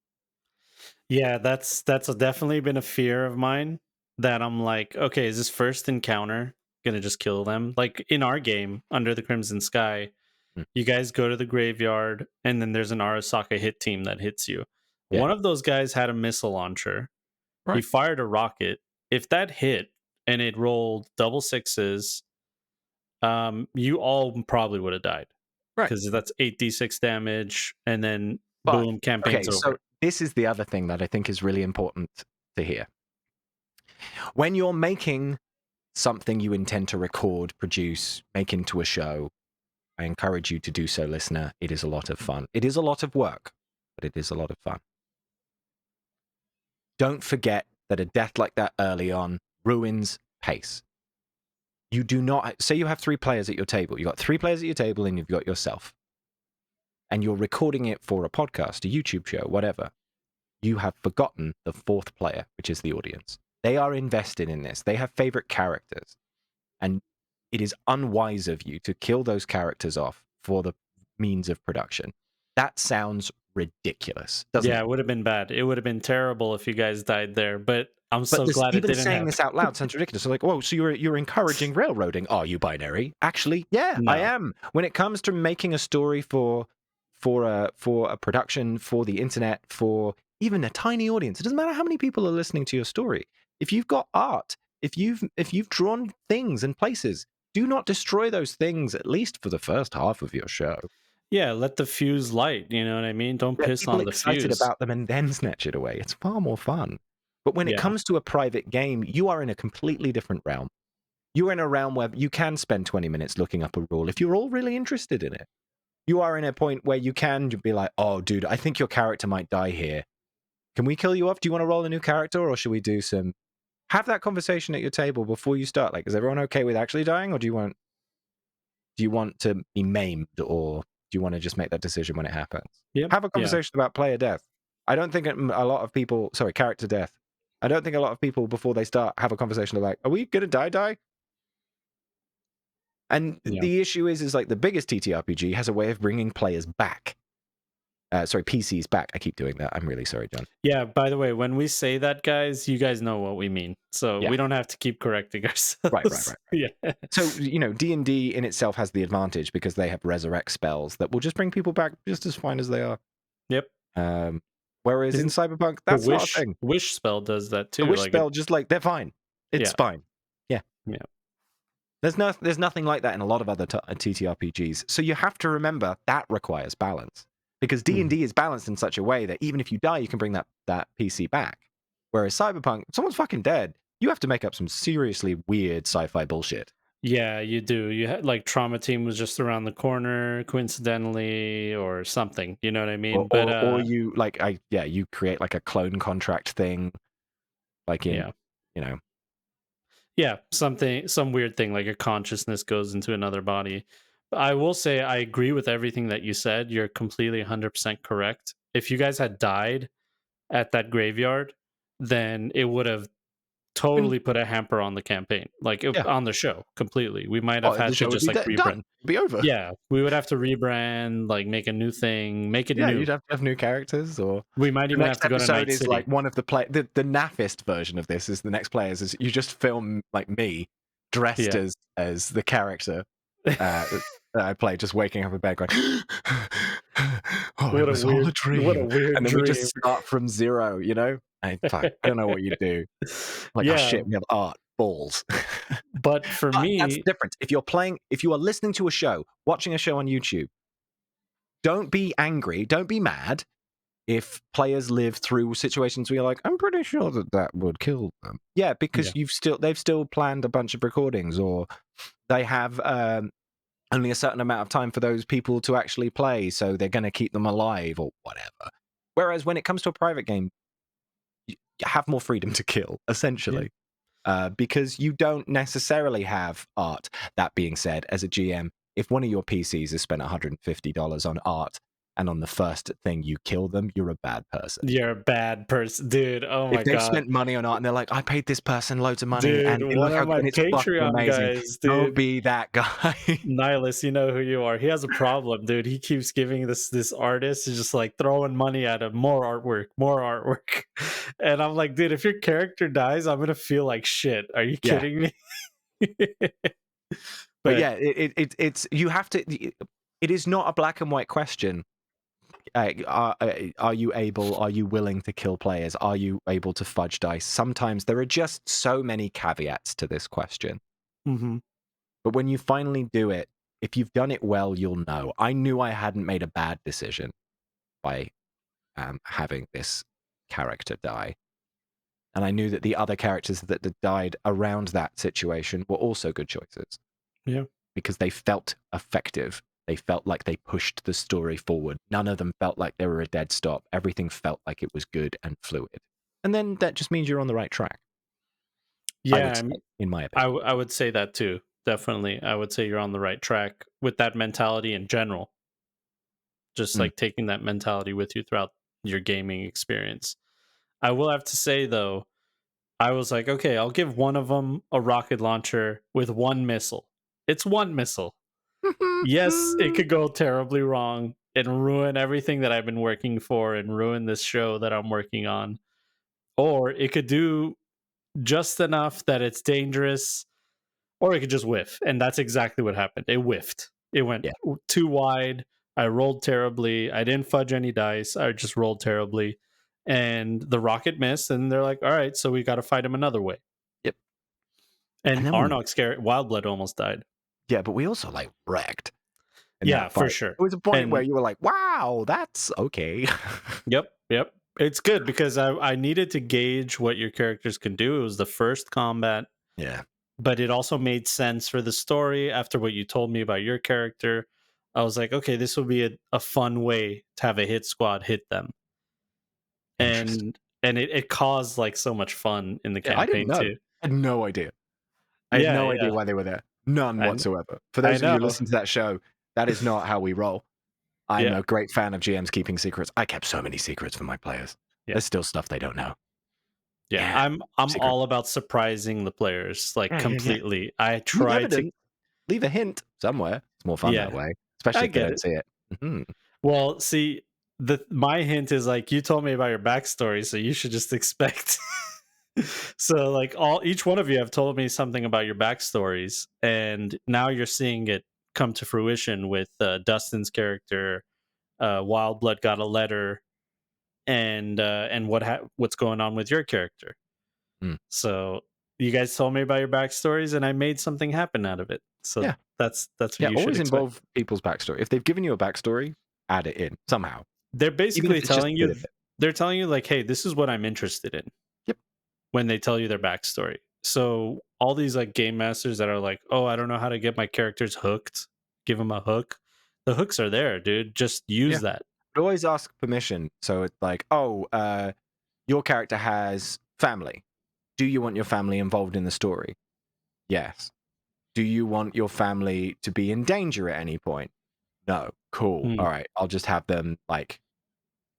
[SPEAKER 1] Yeah, that's definitely been a fear of mine, that I'm like, okay, is this first encounter gonna just kill them? Like in our game, Under the Crimson Sky,
[SPEAKER 2] Mm.
[SPEAKER 1] you guys go to the graveyard and then there's an Arasaka hit team that hits you.
[SPEAKER 2] Yeah.
[SPEAKER 1] One of those guys had a missile launcher. He
[SPEAKER 2] Right.
[SPEAKER 1] fired a rocket. If that hit and it rolled double sixes, you all probably would have died.
[SPEAKER 2] Right.
[SPEAKER 1] Because that's 8d6 damage, and then
[SPEAKER 2] But,
[SPEAKER 1] boom, campaign's
[SPEAKER 2] okay, so
[SPEAKER 1] over.
[SPEAKER 2] this is the other thing that I think is really important to hear. When you're making something you intend to record, produce, make into a show, I encourage you to do so, listener. It is a lot of fun. It is a lot of work, but it is a lot of fun. Don't forget that a death like that early on ruins pace. You do not, say you have 3 players at your table. You've got 3 players at your table and you've got yourself. And you're recording it for a podcast, a YouTube show, whatever. You have forgotten the 4th player, which is the audience. They are invested in this. They have favorite characters. And it is unwise of you to kill those characters off for the means of production. That sounds ridiculous, doesn't
[SPEAKER 1] Yeah,
[SPEAKER 2] it?
[SPEAKER 1] it would have been bad. It would have been terrible if you guys died there, but I'm
[SPEAKER 2] But
[SPEAKER 1] so glad it
[SPEAKER 2] even
[SPEAKER 1] didn't
[SPEAKER 2] saying
[SPEAKER 1] happen.
[SPEAKER 2] this out loud sounds ridiculous. So like, whoa, so you're encouraging railroading, are you, Binary? Actually, yeah, I
[SPEAKER 1] No.
[SPEAKER 2] am. When it comes to making a story for a production, for the internet, for even a tiny audience, it doesn't matter how many people are listening to your story. If you've got art, if you've drawn things and places, do not destroy those things, at least for the first half of your show.
[SPEAKER 1] Yeah, let the fuse light, you know what I mean? Don't
[SPEAKER 2] Get
[SPEAKER 1] piss
[SPEAKER 2] people
[SPEAKER 1] on the
[SPEAKER 2] excited
[SPEAKER 1] fuse.
[SPEAKER 2] about them and then snatch it away. It's far more fun. But when it
[SPEAKER 1] Yeah.
[SPEAKER 2] comes to a private game, you are in a completely different realm. You're in a realm where you can spend 20 minutes looking up a rule if you're all really interested in it. You are in a point where you can be like, oh, dude, I think your character might die here. Can we kill you off? Do you want to roll a new character, or should we do some... Have that conversation at your table before you start. Like, is everyone okay with actually dying, or do you want to be maimed, or do you want to just make that decision when it happens?
[SPEAKER 1] Yep.
[SPEAKER 2] Have a
[SPEAKER 1] Yeah.
[SPEAKER 2] conversation about player death. I don't think a lot of people... Sorry, character death. I don't think a lot of people, before they start, have a conversation like, are we going to die? And
[SPEAKER 1] Yeah.
[SPEAKER 2] the issue is like the biggest TTRPG has a way of bringing players back. PCs back. I keep doing that. I'm really sorry, John.
[SPEAKER 1] Yeah, by the way, when we say that, guys, you guys know what we mean. So
[SPEAKER 2] Yeah.
[SPEAKER 1] we don't have to keep correcting ourselves.
[SPEAKER 2] Right.
[SPEAKER 1] Yeah.
[SPEAKER 2] So, D&D in itself has the advantage because they have resurrect spells that will just bring people back just as fine as they are.
[SPEAKER 1] Yep.
[SPEAKER 2] Whereas in
[SPEAKER 1] Isn't
[SPEAKER 2] Cyberpunk,
[SPEAKER 1] the
[SPEAKER 2] that's not a thing.
[SPEAKER 1] wish spell does that too.
[SPEAKER 2] The wish
[SPEAKER 1] like
[SPEAKER 2] spell, just like, they're fine. It's
[SPEAKER 1] Yeah.
[SPEAKER 2] fine. Yeah.
[SPEAKER 1] Yeah.
[SPEAKER 2] There's nothing like that in a lot of other TTRPGs. So you have to remember that requires balance. Because D&D is balanced in such a way that even if you die, you can bring that PC back. Whereas Cyberpunk, if someone's fucking dead, you have to make up some seriously weird sci-fi bullshit.
[SPEAKER 1] Yeah, you do. You had like Trauma Team was just around the corner, coincidentally, or something. You know what I mean?
[SPEAKER 2] Or you you create like a clone contract thing, like in
[SPEAKER 1] yeah, some weird thing like your consciousness goes into another body. I will say I agree with everything that you said. You're completely 100% correct. If you guys had died at that graveyard, then it would have
[SPEAKER 2] and,
[SPEAKER 1] totally put a hamper on the campaign, like
[SPEAKER 2] yeah.
[SPEAKER 1] on the show completely. We might have
[SPEAKER 2] The
[SPEAKER 1] had to
[SPEAKER 2] show would
[SPEAKER 1] just
[SPEAKER 2] be
[SPEAKER 1] like rebrand.
[SPEAKER 2] done. It'd be over.
[SPEAKER 1] Yeah, we would have to rebrand, like make a new thing, make it
[SPEAKER 2] Yeah,
[SPEAKER 1] new.
[SPEAKER 2] you'd have to have new characters, or
[SPEAKER 1] We might
[SPEAKER 2] the
[SPEAKER 1] even have
[SPEAKER 2] next
[SPEAKER 1] to go to
[SPEAKER 2] episode
[SPEAKER 1] Night
[SPEAKER 2] is
[SPEAKER 1] City.
[SPEAKER 2] like one of the the naffest version of this is the next players is you just film like me dressed as the character. that I play, just waking up in bed going, "Oh, it
[SPEAKER 1] What a
[SPEAKER 2] was all a
[SPEAKER 1] weird, what a
[SPEAKER 2] dream,"
[SPEAKER 1] weird
[SPEAKER 2] and then we just
[SPEAKER 1] dream.
[SPEAKER 2] start from zero, you know? And fuck, I don't know what you do. Like, "Oh,
[SPEAKER 1] Yeah,
[SPEAKER 2] shit, we have art. Balls."
[SPEAKER 1] but for
[SPEAKER 2] But that's the
[SPEAKER 1] me,
[SPEAKER 2] difference. If you are listening to a show, watching a show on YouTube, don't be angry, don't be mad if players live through situations where you're like, I'm pretty sure that that would kill them. Yeah, because
[SPEAKER 1] yeah,
[SPEAKER 2] they've still planned a bunch of recordings, or they have only a certain amount of time for those people to actually play, so they're going to keep them alive or whatever. Whereas when it comes to a private game, you have more freedom to kill,
[SPEAKER 1] yeah,
[SPEAKER 2] essentially. Because you don't necessarily have art. That being said, as a GM, if one of your PCs has spent $150 on art and on the first thing you kill them, you're a bad person.
[SPEAKER 1] you're a bad person, dude. Oh
[SPEAKER 2] If
[SPEAKER 1] my
[SPEAKER 2] they've
[SPEAKER 1] god,
[SPEAKER 2] spent money on art and they're like, I paid this person loads of money
[SPEAKER 1] dude,
[SPEAKER 2] and
[SPEAKER 1] one
[SPEAKER 2] look
[SPEAKER 1] of
[SPEAKER 2] how
[SPEAKER 1] my
[SPEAKER 2] and it's fucking
[SPEAKER 1] Patreon
[SPEAKER 2] amazing.
[SPEAKER 1] guys,
[SPEAKER 2] Don't
[SPEAKER 1] dude.
[SPEAKER 2] be that guy.
[SPEAKER 1] Nihilus, you know who you are. He has a problem, dude. He keeps giving this artist is just like throwing money at him, more artwork, more artwork. And I'm like, dude, if your character dies, I'm gonna feel like shit. Are you
[SPEAKER 2] Yeah.
[SPEAKER 1] kidding me?
[SPEAKER 2] But
[SPEAKER 1] But
[SPEAKER 2] yeah, it's you have to. It is not a black and white question. Are you able? Are you willing to kill players? Are you able to fudge dice? Sometimes there are just so many caveats to this question.
[SPEAKER 1] mhm,
[SPEAKER 2] But when you finally do it, if you've done it well, you'll know. I knew I hadn't made a bad decision by having this character die. And I knew that the other characters that had died around that situation were also good choices
[SPEAKER 1] yeah,
[SPEAKER 2] because they felt effective. They felt like they pushed the story forward. None of them felt like they were a dead stop. Everything felt like it was good and fluid. And then that just means you're on the right track, I
[SPEAKER 1] yeah.
[SPEAKER 2] would say, in my opinion.
[SPEAKER 1] I would say that too. Definitely, I would say you're on the right track with that mentality in general. Just
[SPEAKER 2] Mm.
[SPEAKER 1] like taking that mentality with you throughout your gaming experience. I will have to say though, I was like, okay, I'll give one of them a rocket launcher with one missile. It's one missile. Yes, it could go terribly wrong and ruin everything that I've been working for and ruin this show that I'm working on. Or it could do just enough that it's dangerous, or it could just whiff. And that's exactly what happened. It whiffed. It went
[SPEAKER 2] Yeah.
[SPEAKER 1] too wide. I rolled terribly. I didn't fudge any dice. I just rolled terribly. And the rocket missed. And they're like, all right, so we got to fight him another way.
[SPEAKER 2] Yep. And
[SPEAKER 1] And
[SPEAKER 2] then
[SPEAKER 1] Arnok scare Wildblood almost died.
[SPEAKER 2] but we also like wrecked in
[SPEAKER 1] Yeah,
[SPEAKER 2] that
[SPEAKER 1] for
[SPEAKER 2] fight.
[SPEAKER 1] sure.
[SPEAKER 2] It was a point where
[SPEAKER 1] And
[SPEAKER 2] you were like, wow, that's okay.
[SPEAKER 1] yep, yep. It's good because I needed to gauge what your characters can do. It was the first combat,
[SPEAKER 2] Yeah.
[SPEAKER 1] but it also made sense for the story after what you told me about your character. I was like, okay, this will be a fun way to have a hit squad hit them.
[SPEAKER 2] Interesting.
[SPEAKER 1] And it caused like so much fun in the
[SPEAKER 2] Yeah, I didn't
[SPEAKER 1] campaign
[SPEAKER 2] know.
[SPEAKER 1] too.
[SPEAKER 2] I had no idea. I had
[SPEAKER 1] Yeah,
[SPEAKER 2] no
[SPEAKER 1] yeah.
[SPEAKER 2] idea why they were there. None
[SPEAKER 1] I
[SPEAKER 2] whatsoever. For
[SPEAKER 1] I
[SPEAKER 2] those of you who
[SPEAKER 1] know.
[SPEAKER 2] listen to that show, that is not how we roll. I'm
[SPEAKER 1] Yeah,
[SPEAKER 2] a great fan of GMs keeping secrets. I kept so many secrets for my players.
[SPEAKER 1] yeah.
[SPEAKER 2] There's still stuff they don't know.
[SPEAKER 1] Yeah,
[SPEAKER 2] Yeah.
[SPEAKER 1] I'm
[SPEAKER 2] Secret.
[SPEAKER 1] all about surprising the players like
[SPEAKER 2] Yeah, yeah, yeah.
[SPEAKER 1] completely. I
[SPEAKER 2] Leave
[SPEAKER 1] try to
[SPEAKER 2] evidence. Leave a hint somewhere. It's more fun that
[SPEAKER 1] yeah,
[SPEAKER 2] way, especially
[SPEAKER 1] I
[SPEAKER 2] if they
[SPEAKER 1] get
[SPEAKER 2] don't
[SPEAKER 1] it.
[SPEAKER 2] see it. Mhm.
[SPEAKER 1] Well, see, the my hint is like you told me about your backstory, so you should just expect. So, like all each one of you have told me something about your backstories, and now you're seeing it come to fruition with Dustin's character. Wildblood got a letter, and what's going on with your character.
[SPEAKER 2] Mm.
[SPEAKER 1] So you guys told me about your backstories, and I made something happen out of it. So
[SPEAKER 2] Yeah.
[SPEAKER 1] that's what
[SPEAKER 2] Yeah.
[SPEAKER 1] you should
[SPEAKER 2] Always
[SPEAKER 1] expect.
[SPEAKER 2] involve people's backstory. If they've given you a backstory, add it in somehow,
[SPEAKER 1] They're
[SPEAKER 2] even if
[SPEAKER 1] basically
[SPEAKER 2] it's just a
[SPEAKER 1] telling
[SPEAKER 2] bit
[SPEAKER 1] you
[SPEAKER 2] of it.
[SPEAKER 1] they're telling you like, hey, this is what I'm interested in
[SPEAKER 2] Yep.
[SPEAKER 1] when they tell you their backstory. So all these like game masters that are like, oh, I don't know how to get my characters hooked, give them a hook. The hooks are there, dude. Just use
[SPEAKER 2] Yeah.
[SPEAKER 1] that.
[SPEAKER 2] But always ask permission. So it's like, oh, your character has family. Do you want your family involved in the story? Yes. Do you want your family to be in danger at any point? No. Cool.
[SPEAKER 1] Hmm.
[SPEAKER 2] All right. I'll just have them like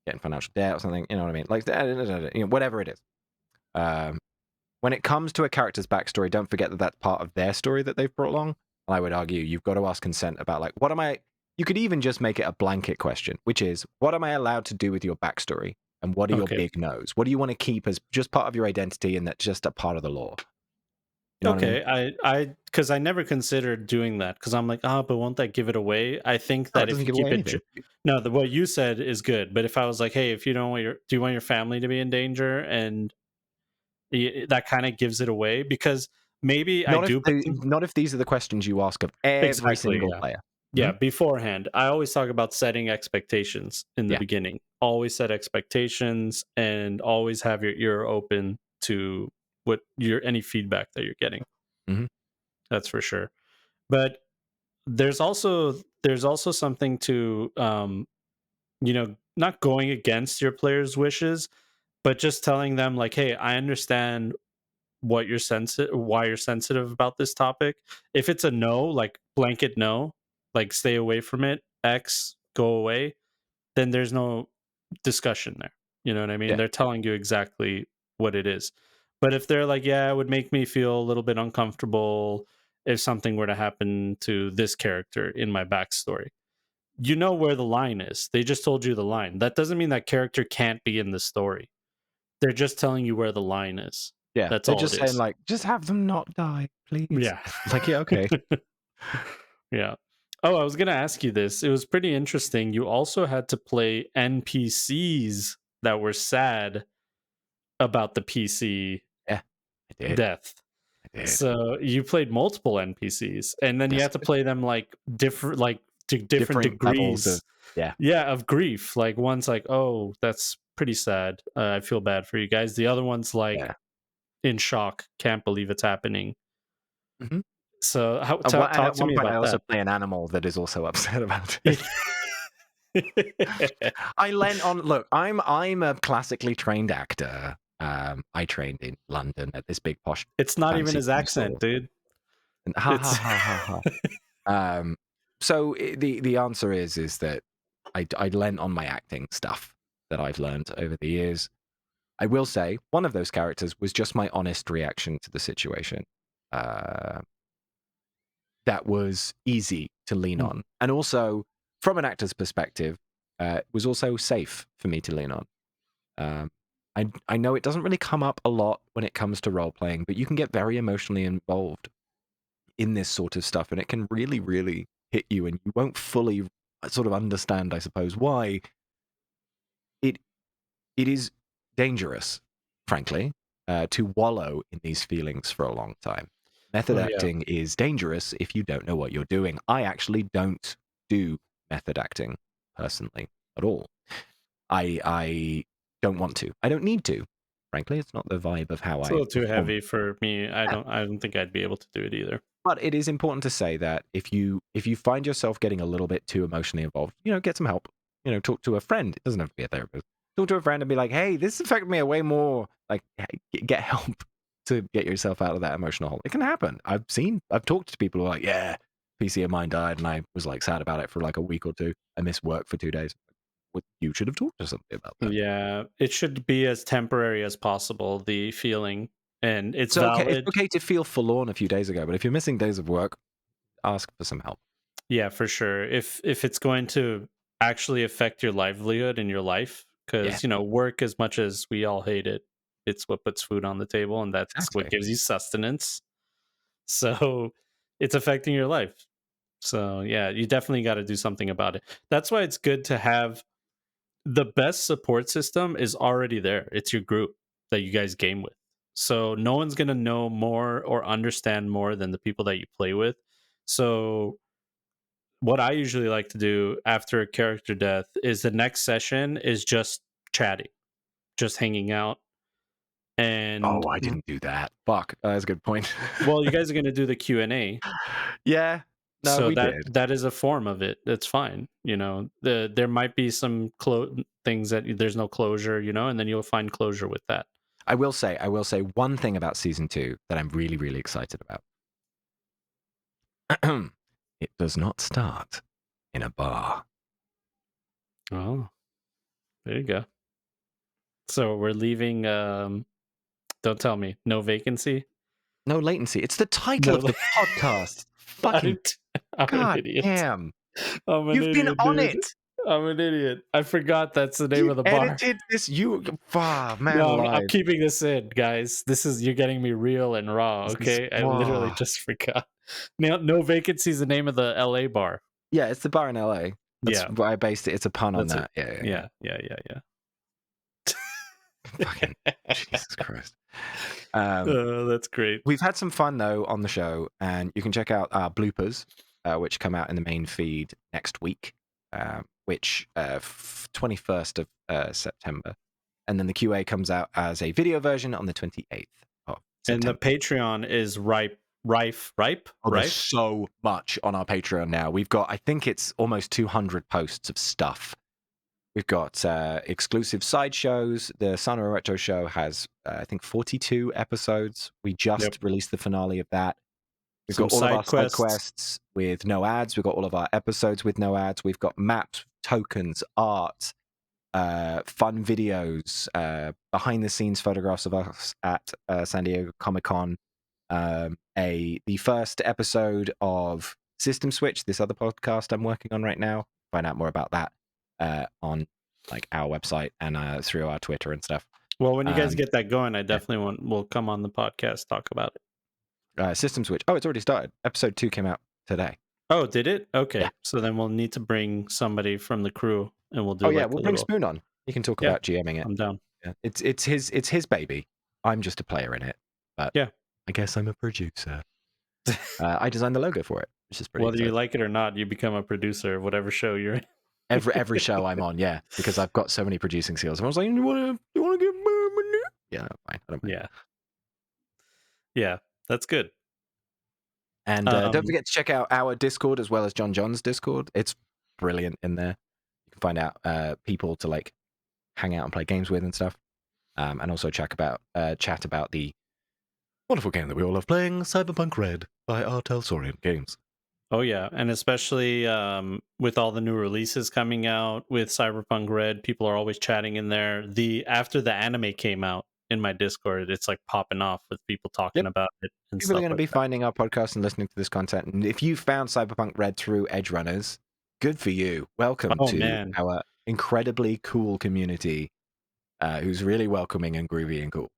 [SPEAKER 2] get in financial debt or something. You know what I mean? Like, whatever it is. Um, when it comes to a character's backstory, don't forget that that's part of their story that they've brought along. And I would argue you've got to ask consent about like, what am I? You could even just make it a blanket question, which is, what am I allowed to do with your backstory? And what are your
[SPEAKER 1] Okay.
[SPEAKER 2] big no's? What do you want to keep as just part of your identity and that's just a part of the law? You know what I mean?
[SPEAKER 1] Okay. I because I never considered doing that because I'm like, oh, but won't that give it away? I think
[SPEAKER 2] No,
[SPEAKER 1] that
[SPEAKER 2] it
[SPEAKER 1] if
[SPEAKER 2] doesn't
[SPEAKER 1] you
[SPEAKER 2] give
[SPEAKER 1] keep
[SPEAKER 2] away
[SPEAKER 1] it,
[SPEAKER 2] anything.
[SPEAKER 1] no, what you said is good. But if I was like, hey, if you don't want do you want your family to be in danger, and that kind of gives it away because maybe I do put some
[SPEAKER 2] Not if these are the questions you ask of every
[SPEAKER 1] exactly,
[SPEAKER 2] single
[SPEAKER 1] yeah.
[SPEAKER 2] player.
[SPEAKER 1] Yeah,
[SPEAKER 2] Mhm.
[SPEAKER 1] beforehand. I always talk about setting expectations in the
[SPEAKER 2] Yeah.
[SPEAKER 1] beginning. Always set expectations and always have your ear open to what your any feedback that you're getting.
[SPEAKER 2] Mhm.
[SPEAKER 1] That's for sure. But there's also something to not going against your players' wishes, but just telling them like, "Hey, I understand what you're sensitive why you're sensitive about this topic. If it's a no, like blanket no, like stay away from it, X, go away, then there's no discussion there. You know what I mean?
[SPEAKER 2] Yeah.
[SPEAKER 1] They're telling you exactly what it is. But if they're like, yeah, it would make me feel a little bit uncomfortable if something were to happen to this character in my backstory. You know where the line is. They just told you the line. That doesn't mean that character can't be in the story. They're just telling you where the line is.
[SPEAKER 2] Yeah.
[SPEAKER 1] That's
[SPEAKER 2] They're
[SPEAKER 1] all it
[SPEAKER 2] just saying,
[SPEAKER 1] is.
[SPEAKER 2] like, "Just have them not die, please."
[SPEAKER 1] Yeah.
[SPEAKER 2] Like, yeah, okay.
[SPEAKER 1] Yeah. Oh, I was going to ask you this. It was pretty interesting. You also had to play NPCs that were sad about the PC
[SPEAKER 2] Yeah. I did.
[SPEAKER 1] death.
[SPEAKER 2] I did.
[SPEAKER 1] So you played multiple NPCs and then you
[SPEAKER 2] Yes,
[SPEAKER 1] had to
[SPEAKER 2] I did.
[SPEAKER 1] play them like different, like to different
[SPEAKER 2] Different levels of
[SPEAKER 1] degrees.
[SPEAKER 2] yeah.
[SPEAKER 1] Yeah, of grief. Like one's like, oh, that's pretty sad. I feel bad for you guys. The other one's like
[SPEAKER 2] Yeah.
[SPEAKER 1] in shock. Can't believe it's happening.
[SPEAKER 2] Mhm.
[SPEAKER 1] So
[SPEAKER 2] And
[SPEAKER 1] talk
[SPEAKER 2] at
[SPEAKER 1] to
[SPEAKER 2] one
[SPEAKER 1] me
[SPEAKER 2] point, I
[SPEAKER 1] about
[SPEAKER 2] also
[SPEAKER 1] that.
[SPEAKER 2] play an animal that is also upset about it. I lent on look, I'm a classically trained actor. I trained in London at this big posh
[SPEAKER 1] It's not even
[SPEAKER 2] fancy
[SPEAKER 1] his
[SPEAKER 2] film
[SPEAKER 1] accent,
[SPEAKER 2] school.
[SPEAKER 1] dude.
[SPEAKER 2] And ha ha
[SPEAKER 1] It's
[SPEAKER 2] ha ha ha. The answer is that I lent on my acting stuff that I've learned over the years. I will say one of those characters was just my honest reaction to the situation. Uh, that was easy to lean
[SPEAKER 1] Mm.
[SPEAKER 2] on, and also from an actor's perspective, was also safe for me to lean on. Um, I know it doesn't really come up a lot when it comes to role playing, but you can get very emotionally involved in this sort of stuff, and it can really, really hit you, and you won't fully sort of understand, I suppose, why it it is dangerous, frankly, to wallow in these feelings for a long time. Method
[SPEAKER 1] Oh yeah.
[SPEAKER 2] acting is dangerous if you don't know what you're doing. I actually don't do method acting personally at all. I don't want to. I don't need to. Frankly, it's not the vibe of how
[SPEAKER 1] It's a
[SPEAKER 2] I
[SPEAKER 1] little too
[SPEAKER 2] perform.
[SPEAKER 1] heavy for me. I don't think I'd be able to do it either.
[SPEAKER 2] But it is important to say that if you find yourself getting a little bit too emotionally involved, get some help. Talk to a friend. It doesn't have to be a therapist. Talk to a friend and be like, "Hey, this affected me way more." Like, hey, get help to get yourself out of that emotional hole. It can happen. I've talked to people who are like, "Yeah, PC of mine died, and I was like sad about it for like a week or two. I missed work for 2 days." Well, you should have talked to somebody about that.
[SPEAKER 1] Yeah, it should be as temporary as possible, the feeling, and it's
[SPEAKER 2] So okay, it's
[SPEAKER 1] valid.
[SPEAKER 2] okay to feel forlorn a few days ago, but if you're missing days of work, ask for some help.
[SPEAKER 1] Yeah, for sure. If it's going to actually affect your livelihood and your life,
[SPEAKER 2] Yeah,
[SPEAKER 1] because work, as much as we all hate it, it's what puts food on the table, and that's what
[SPEAKER 2] exactly.
[SPEAKER 1] gives you sustenance. So it's affecting your life. So yeah, you definitely got to do something about it. That's why it's good to have the best support system is already there. It's your group that you guys game with. So no one's going to know more or understand more than the people that you play with. So what I usually like to do after a character death is the next session is just chatting, just hanging out. And
[SPEAKER 2] Oh, I didn't do that. Fuck. That's a good point.
[SPEAKER 1] well, you guys are going to do the Q&A.
[SPEAKER 2] Yeah. No,
[SPEAKER 1] So
[SPEAKER 2] we
[SPEAKER 1] that
[SPEAKER 2] did.
[SPEAKER 1] that is a form of it. That's fine. There might be some things that there's no closure, and then you'll find closure with that.
[SPEAKER 2] I will say one thing about season 2 that I'm really, really excited about. It does not start in a bar.
[SPEAKER 1] Oh, there you go. So we're leaving. Don't tell me. No vacancy.
[SPEAKER 2] No latency. It's the title
[SPEAKER 1] No.
[SPEAKER 2] of the podcast.
[SPEAKER 1] I,
[SPEAKER 2] Fucking
[SPEAKER 1] I'm an
[SPEAKER 2] god
[SPEAKER 1] idiot.
[SPEAKER 2] damn.
[SPEAKER 1] I'm an
[SPEAKER 2] You've been
[SPEAKER 1] idiot,
[SPEAKER 2] on
[SPEAKER 1] dude.
[SPEAKER 2] it.
[SPEAKER 1] I'm an idiot. I forgot that's the name
[SPEAKER 2] You
[SPEAKER 1] of the bar.
[SPEAKER 2] edited this. You, man,
[SPEAKER 1] No, I'm
[SPEAKER 2] alive.
[SPEAKER 1] keeping this in, guys. You're getting me real and raw.
[SPEAKER 2] This is
[SPEAKER 1] Okay, I literally just forgot. No vacancy is the name of the LA bar.
[SPEAKER 2] yeah. It's the bar in LA. That's
[SPEAKER 1] Yeah,
[SPEAKER 2] why I based it. It's a pun on
[SPEAKER 1] that's it.
[SPEAKER 2] that. Yeah, yeah,
[SPEAKER 1] Yeah, yeah, yeah,
[SPEAKER 2] Fucking
[SPEAKER 1] yeah.
[SPEAKER 2] Jesus Christ. Um,
[SPEAKER 1] That's great.
[SPEAKER 2] we've had some fun though on the show, and you can check out our bloopers, which come out in the main feed next week, which 21st of September, and then the QA comes out as a video version on the 28th of
[SPEAKER 1] And the
[SPEAKER 2] September.
[SPEAKER 1] Patreon is ripe.
[SPEAKER 2] Oh, there's so much on our Patreon now. We've got, I think it's almost 200 posts of stuff. We've got exclusive side shows. The Sana Retro Show has, I think, 42 episodes. We
[SPEAKER 1] Yep.
[SPEAKER 2] just released the finale of that. We've
[SPEAKER 1] Some
[SPEAKER 2] got all of our
[SPEAKER 1] side
[SPEAKER 2] side
[SPEAKER 1] quests.
[SPEAKER 2] quests with no ads. We've got all of our episodes with no ads. We've got maps, tokens, art, fun videos, behind the scenes photographs of us at San Diego Comic-Con. The first episode of System Switch, this other podcast I'm working on right now. Find out more about that on like our website and through our Twitter and stuff.
[SPEAKER 1] Well, when you guys
[SPEAKER 2] Um,
[SPEAKER 1] get that going, I definitely will come on the podcast talk about it.
[SPEAKER 2] System Switch. Oh, it's already started. Episode 2 came out today.
[SPEAKER 1] Oh, did it?
[SPEAKER 2] Yeah.
[SPEAKER 1] Okay, so then we'll need to bring somebody from the crew, and we'll
[SPEAKER 2] Oh
[SPEAKER 1] do
[SPEAKER 2] yeah,
[SPEAKER 1] like
[SPEAKER 2] we'll
[SPEAKER 1] a
[SPEAKER 2] bring
[SPEAKER 1] little.
[SPEAKER 2] Spoon on. You can talk
[SPEAKER 1] Yeah,
[SPEAKER 2] about GMing it.
[SPEAKER 1] I'm down.
[SPEAKER 2] Yeah. It's his baby. I'm just a player in it. But
[SPEAKER 1] Yeah.
[SPEAKER 2] I guess I'm a producer. I designed the logo for it, which is pretty
[SPEAKER 1] Whether you
[SPEAKER 2] exciting.
[SPEAKER 1] like it or not, you become a producer of whatever show you're in.
[SPEAKER 2] Every show I'm on, yeah, because I've got so many producing skills. I was like, you want to get money? Yeah, no, fine. I don't mind.
[SPEAKER 1] Yeah, yeah, that's good.
[SPEAKER 2] And don't forget to check out our Discord as well as John's Discord. It's brilliant in there. You can find out people to like hang out and play games with and stuff. And also chat about the wonderful game that we all love playing, Cyberpunk Red by Artelsorian Games.
[SPEAKER 1] Oh yeah, and especially with all the new releases coming out with Cyberpunk Red, people are always chatting in there. After the anime came out in my Discord, it's like popping off with people talking
[SPEAKER 2] Yep.
[SPEAKER 1] about it and
[SPEAKER 2] People are
[SPEAKER 1] stuff
[SPEAKER 2] going to
[SPEAKER 1] like
[SPEAKER 2] be
[SPEAKER 1] that.
[SPEAKER 2] finding our podcast and listening to this content. And if you found Cyberpunk Red through Edge Runners, good for you. Welcome
[SPEAKER 1] Oh
[SPEAKER 2] to
[SPEAKER 1] man,
[SPEAKER 2] our incredibly cool community, who's really welcoming and groovy and cool.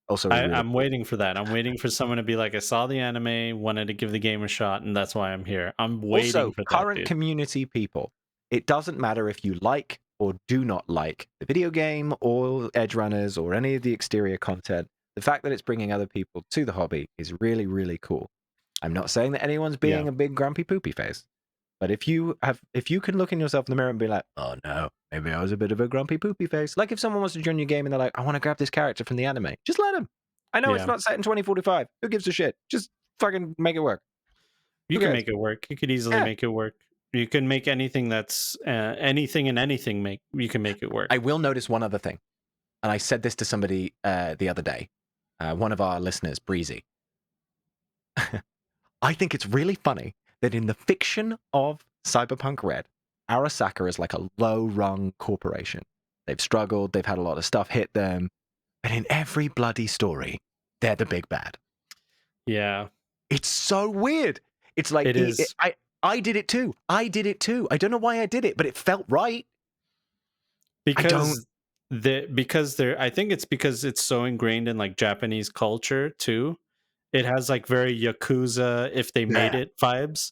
[SPEAKER 2] Also, really
[SPEAKER 1] I'm
[SPEAKER 2] cool.
[SPEAKER 1] waiting for that. I'm waiting for someone to be like, I saw the anime, wanted to give the game a shot, and that's why I'm here. I'm waiting
[SPEAKER 2] Also,
[SPEAKER 1] for that,
[SPEAKER 2] current
[SPEAKER 1] dude.
[SPEAKER 2] community people, it doesn't matter if you like or do not like the video game or Edge Runners or any of the exterior content. The fact that it's bringing other people to the hobby is really, really cool. I'm not saying that anyone's
[SPEAKER 1] Yeah,
[SPEAKER 2] being a big grumpy poopy face, but if you can look in yourself in the mirror and be like, oh no, maybe I was a bit of a grumpy poopy face. Like if someone wants to join your game and they're like, I want to grab this character from the anime, just let them. I know it's
[SPEAKER 1] yeah.
[SPEAKER 2] not set in 2045. Who gives a shit? Just fucking make it work.
[SPEAKER 1] You
[SPEAKER 2] Who
[SPEAKER 1] can
[SPEAKER 2] cares?
[SPEAKER 1] make it work. You could easily
[SPEAKER 2] Yeah.
[SPEAKER 1] make it work. You can make anything that's anything and anything make. You can make it work.
[SPEAKER 2] I will notice one other thing, and I said this to somebody the other day, one of our listeners, Breezy. I think it's really funny that in the fiction of Cyberpunk Red, Arasaka is like a low-rung corporation. They've struggled, they've had a lot of stuff hit them, but in every bloody story, they're the big bad.
[SPEAKER 1] Yeah,
[SPEAKER 2] It's so weird. It's like
[SPEAKER 1] it is
[SPEAKER 2] I did it too. I did it too. I don't know why I did it, but it felt right. I don't.
[SPEAKER 1] because they're. I think it's because it's so ingrained in like Japanese culture too. It has like very Yakuza if they made
[SPEAKER 2] Yeah.
[SPEAKER 1] it vibes.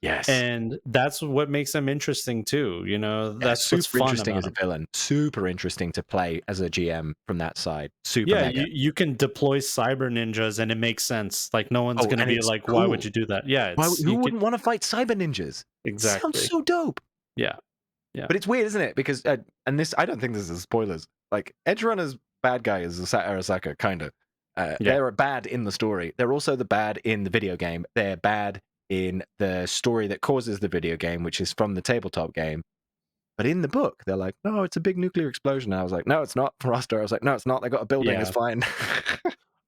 [SPEAKER 2] Yes.
[SPEAKER 1] And that's what makes them interesting too.
[SPEAKER 2] Yeah,
[SPEAKER 1] That's what's
[SPEAKER 2] super
[SPEAKER 1] fun
[SPEAKER 2] interesting
[SPEAKER 1] about
[SPEAKER 2] as a
[SPEAKER 1] them.
[SPEAKER 2] villain. Super interesting to play as a GM from that side. Super
[SPEAKER 1] Yeah,
[SPEAKER 2] mega.
[SPEAKER 1] you can deploy cyber ninjas and it makes sense. Like no one's
[SPEAKER 2] Oh,
[SPEAKER 1] gonna
[SPEAKER 2] and
[SPEAKER 1] be
[SPEAKER 2] it's
[SPEAKER 1] like, why would
[SPEAKER 2] cool.
[SPEAKER 1] you do that? Yeah,
[SPEAKER 2] Why?
[SPEAKER 1] it's
[SPEAKER 2] Who
[SPEAKER 1] you could
[SPEAKER 2] wouldn't want to fight cyber ninjas? Sounds
[SPEAKER 1] exactly.
[SPEAKER 2] so dope.
[SPEAKER 1] Yeah, yeah,
[SPEAKER 2] But it's weird, isn't it? Because and this, I don't think this is spoilers. Like Edge Runner's bad guy is Arasaka, kind of.
[SPEAKER 1] yeah,
[SPEAKER 2] They're a bad in the story. They're also the bad in the video game. They're bad in the story that causes the video game, which is from the tabletop game. But in the book, they're like, no, it's a big nuclear explosion. And I was like, no, it's not. For Roster, I was like, no, it's not. They got a building. It's
[SPEAKER 1] yeah.
[SPEAKER 2] fine.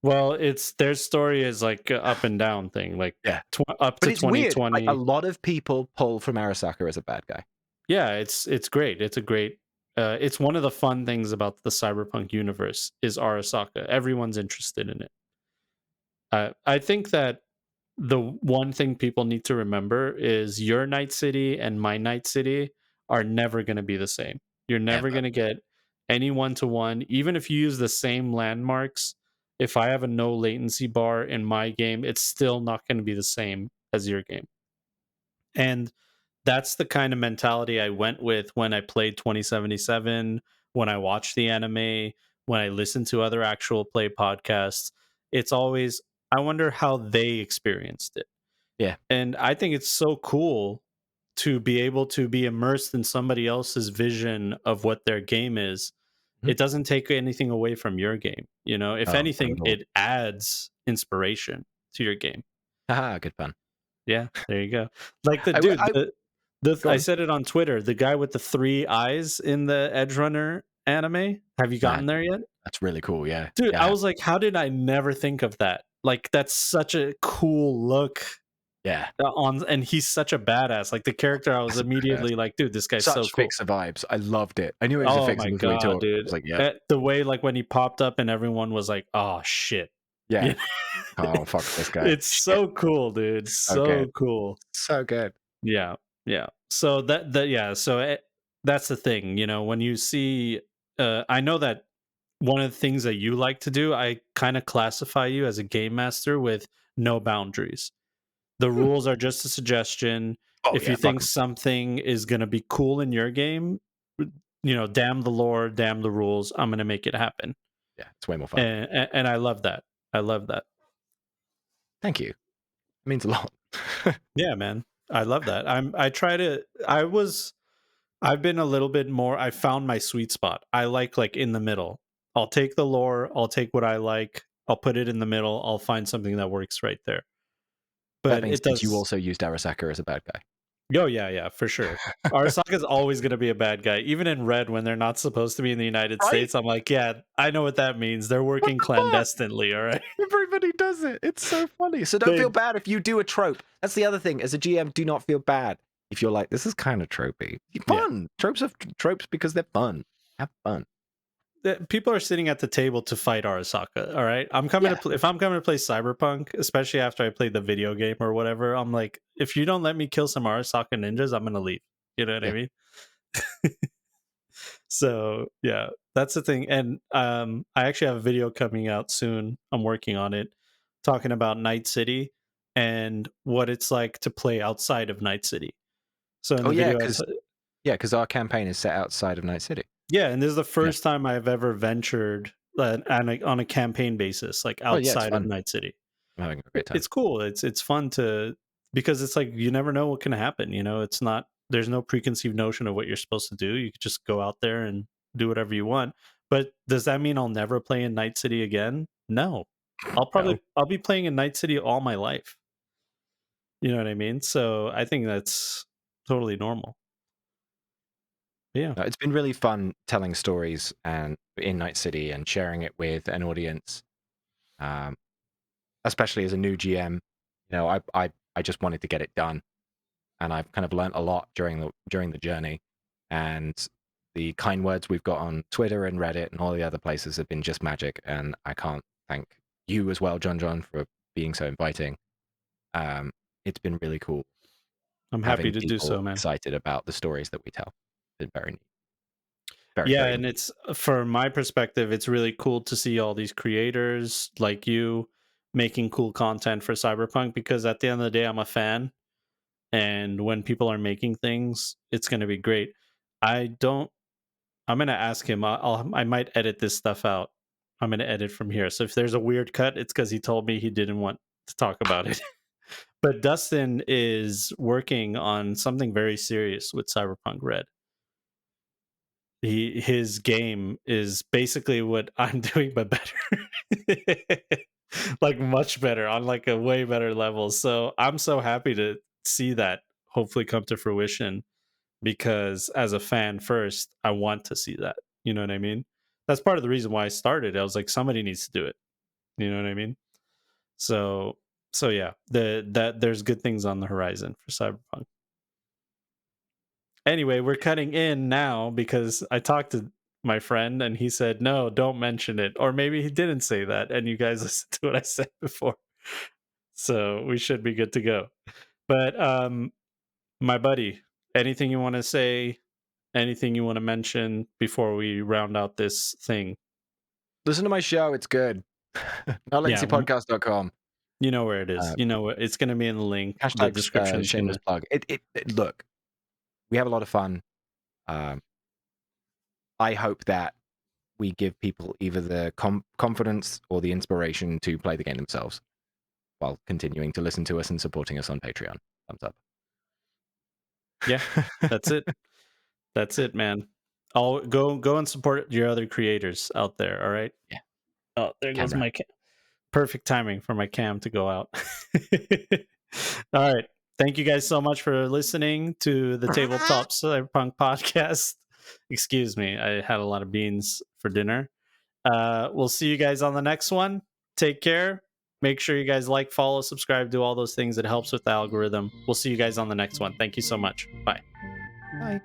[SPEAKER 1] Well, it's their story is like a up and down thing, like
[SPEAKER 2] Yeah.
[SPEAKER 1] up
[SPEAKER 2] But
[SPEAKER 1] to
[SPEAKER 2] it's weird. Like a
[SPEAKER 1] 2020.
[SPEAKER 2] lot of people pull from Arasaka as a bad guy.
[SPEAKER 1] Yeah, it's great. It's a great. It's one of the fun things about the cyberpunk universe is Arasaka. Everyone's interested in it. I think that the one thing people need to remember is your Night City and my Night City are never going to be the same. You're never
[SPEAKER 2] Ever.
[SPEAKER 1] going to get any one to one, even if you use the same landmarks. If I have a no latency bar in my game, it's still not going to be the same as your game. And that's the kind of mentality I went with when I played 2077, when I watched the anime, when I listened to other actual play podcasts. It's always, I wonder how they experienced it.
[SPEAKER 2] Yeah.
[SPEAKER 1] And I think it's so cool to be able to be immersed in somebody else's vision of what their game is.
[SPEAKER 2] Mhm.
[SPEAKER 1] It doesn't take anything away from your game. You know, if
[SPEAKER 2] Oh, not
[SPEAKER 1] anything,
[SPEAKER 2] at all.
[SPEAKER 1] it adds inspiration to your game.
[SPEAKER 2] Haha, good fun.
[SPEAKER 1] Yeah, there you go. Like the
[SPEAKER 2] I w
[SPEAKER 1] dude, the
[SPEAKER 2] Go
[SPEAKER 1] I
[SPEAKER 2] on.
[SPEAKER 1] said it on Twitter, the guy with the 3 eyes in the Edge Runner anime. Have you
[SPEAKER 2] Man,
[SPEAKER 1] gotten there yet?
[SPEAKER 2] that's really cool, yeah.
[SPEAKER 1] Dude, I
[SPEAKER 2] Yeah,
[SPEAKER 1] was like, how did I never think of that? Like, that's such a cool look
[SPEAKER 2] yeah.
[SPEAKER 1] on, and he's such a badass. Like the character, I was
[SPEAKER 2] Massive badass.
[SPEAKER 1] immediately like, dude, this guy's so
[SPEAKER 2] Such
[SPEAKER 1] cool.
[SPEAKER 2] fixer vibes. I loved it. I knew it was a
[SPEAKER 1] Oh
[SPEAKER 2] fixer
[SPEAKER 1] my
[SPEAKER 2] before he
[SPEAKER 1] god,
[SPEAKER 2] talked. I
[SPEAKER 1] dude.
[SPEAKER 2] was like, "Yep,
[SPEAKER 1] The way like when he popped up and everyone was like, "Oh shit."
[SPEAKER 2] yeah.
[SPEAKER 1] Yeah.
[SPEAKER 2] Oh, fuck this guy.
[SPEAKER 1] It's
[SPEAKER 2] Shit.
[SPEAKER 1] so cool, dude.
[SPEAKER 2] So good.
[SPEAKER 1] So cool.
[SPEAKER 2] So good."
[SPEAKER 1] Yeah, yeah. So that yeah, so that's the thing, you know, when you see I know that one of the things that you like to do, I kind of classify you as a game master with no boundaries. The
[SPEAKER 2] Hmm.
[SPEAKER 1] rules are just a suggestion.
[SPEAKER 2] Oh,
[SPEAKER 1] If you
[SPEAKER 2] yeah, fuck
[SPEAKER 1] think
[SPEAKER 2] 'em.
[SPEAKER 1] something is going to be cool in your game, you know, damn the lore, damn the rules, I'm going to make it happen.
[SPEAKER 2] Yeah, it's way more fun.
[SPEAKER 1] And I love that. I love that.
[SPEAKER 2] Thank you. It means a lot.
[SPEAKER 1] Yeah, man. I love that. I try to I was I've been a little bit more, I found my sweet spot. I like in the middle. I'll take the lore, I'll take what I like, I'll put it in the middle, I'll find something that works right there.
[SPEAKER 2] That
[SPEAKER 1] But
[SPEAKER 2] being
[SPEAKER 1] it
[SPEAKER 2] said, you
[SPEAKER 1] does.
[SPEAKER 2] also used Arasaka as a bad guy.
[SPEAKER 1] Oh yeah, yeah, for sure. Arasaka's always going to be a bad guy. Even in Red when they're not supposed to be in the United
[SPEAKER 2] Right?
[SPEAKER 1] States, I'm like, yeah, I know what that means. They're
[SPEAKER 2] What
[SPEAKER 1] working
[SPEAKER 2] the fuck?
[SPEAKER 1] clandestinely, all right?
[SPEAKER 2] Everybody does it. It's so funny. So don't feel
[SPEAKER 1] They
[SPEAKER 2] bad if you do a trope. That's the other thing. As a GM, do not feel bad if you're like, this is kind of tropey.
[SPEAKER 1] yeah.
[SPEAKER 2] Fun. Tropes are tropes because they're fun. Have fun.
[SPEAKER 1] People are sitting at the table to fight Arasaka. All right, I'm coming to
[SPEAKER 2] Yeah.
[SPEAKER 1] if I'm coming to play Cyberpunk, especially after I played the video game or whatever. I'm like, if you don't let me kill some Arasaka ninjas, I'm gonna leave. You know what I
[SPEAKER 2] Yeah.
[SPEAKER 1] mean? So yeah, that's the thing. And I actually have a video coming out soon. I'm working on it, talking about Night City and what it's like to play outside of Night City. So in
[SPEAKER 2] Oh
[SPEAKER 1] the
[SPEAKER 2] yeah,
[SPEAKER 1] video,
[SPEAKER 2] because our campaign is set outside of Night City.
[SPEAKER 1] yeah, and this is the
[SPEAKER 2] Yeah.
[SPEAKER 1] first time I've ever ventured on a campaign basis, like
[SPEAKER 2] Oh yeah, it's
[SPEAKER 1] outside of
[SPEAKER 2] fun.
[SPEAKER 1] Night City.
[SPEAKER 2] I'm having a great time.
[SPEAKER 1] It's cool. It's fun to, because it's like you never know what can happen. You know, it's not, there's no preconceived notion of what you're supposed to do. You could just go out there and do whatever you want. But does that mean I'll never play in Night City again? No.
[SPEAKER 2] No.
[SPEAKER 1] I'll be playing in Night City all my life. You know what I mean? So I think that's totally normal. Yeah.
[SPEAKER 2] No, it's been really fun telling stories and in Night City and sharing it with an audience. Um, especially as a new GM, I just wanted to get it done, and I've kind of learnt a lot during the journey, and the kind words we've got on Twitter and Reddit and all the other places have been just magic, and I can't thank you as well, John, for being so inviting. Um, it's been really cool
[SPEAKER 1] I'm happy
[SPEAKER 2] having
[SPEAKER 1] to do
[SPEAKER 2] people
[SPEAKER 1] so, man.
[SPEAKER 2] excited about the stories that we tell. It's been very neat, very
[SPEAKER 1] Yeah,
[SPEAKER 2] very
[SPEAKER 1] and
[SPEAKER 2] neat.
[SPEAKER 1] it's from my perspective, it's really cool to see all these creators like you making cool content for Cyberpunk, because at the end of the day, I'm a fan, and when people are making things, it's going to be great. I don't. I'm going to ask him. I might edit this stuff out. I'm going to edit from here. So if there's a weird cut, it's because he told me he didn't want to talk about it. But Dustin is working on something very serious with Cyberpunk Red. His game is basically what I'm doing, but better. Like much better, on like a way better level. So I'm so happy to see that hopefully come to fruition, because as a fan first, I want to see that. You know what I mean? That's part of the reason why I started. I was like, somebody needs to do it. You know what I mean? So yeah, that there's good things on the horizon for Cyberpunk. Anyway, we're cutting in now because I talked to my friend and he said, no, don't mention it. Or maybe he didn't say that and you guys listened to what I said before. So we should be good to go. But my buddy, anything you want to say anything you want to mention before we round out this thing?
[SPEAKER 2] Listen to my show. It's good.
[SPEAKER 1] Yeah,
[SPEAKER 2] NotLatencyPodcast.com.
[SPEAKER 1] you know where it is.
[SPEAKER 2] Uh,
[SPEAKER 1] You know it's going to be in the link. The
[SPEAKER 2] hashtag
[SPEAKER 1] description's going
[SPEAKER 2] shameless
[SPEAKER 1] to.
[SPEAKER 2] plug. Look, we have a lot of fun. Um, I hope that we give people either the confidence or the inspiration to play the game themselves while continuing to listen to us and supporting us on Patreon. Thumbs up.
[SPEAKER 1] Yeah, that's it. That's it, man. I'll go and support your other creators out there. All right.
[SPEAKER 2] Yeah,
[SPEAKER 1] Oh, there goes
[SPEAKER 2] camera.
[SPEAKER 1] my perfect timing for my cam to go out. All right. Thank you guys so much for listening to the Tabletop Cyberpunk podcast. Excuse me. I had a lot of beans for dinner. We'll see you guys on the next one. Take care. Make sure you guys like, follow, subscribe, do all those things. It helps with the algorithm. We'll see you guys on the next one. Thank you so much. Bye.
[SPEAKER 2] Bye.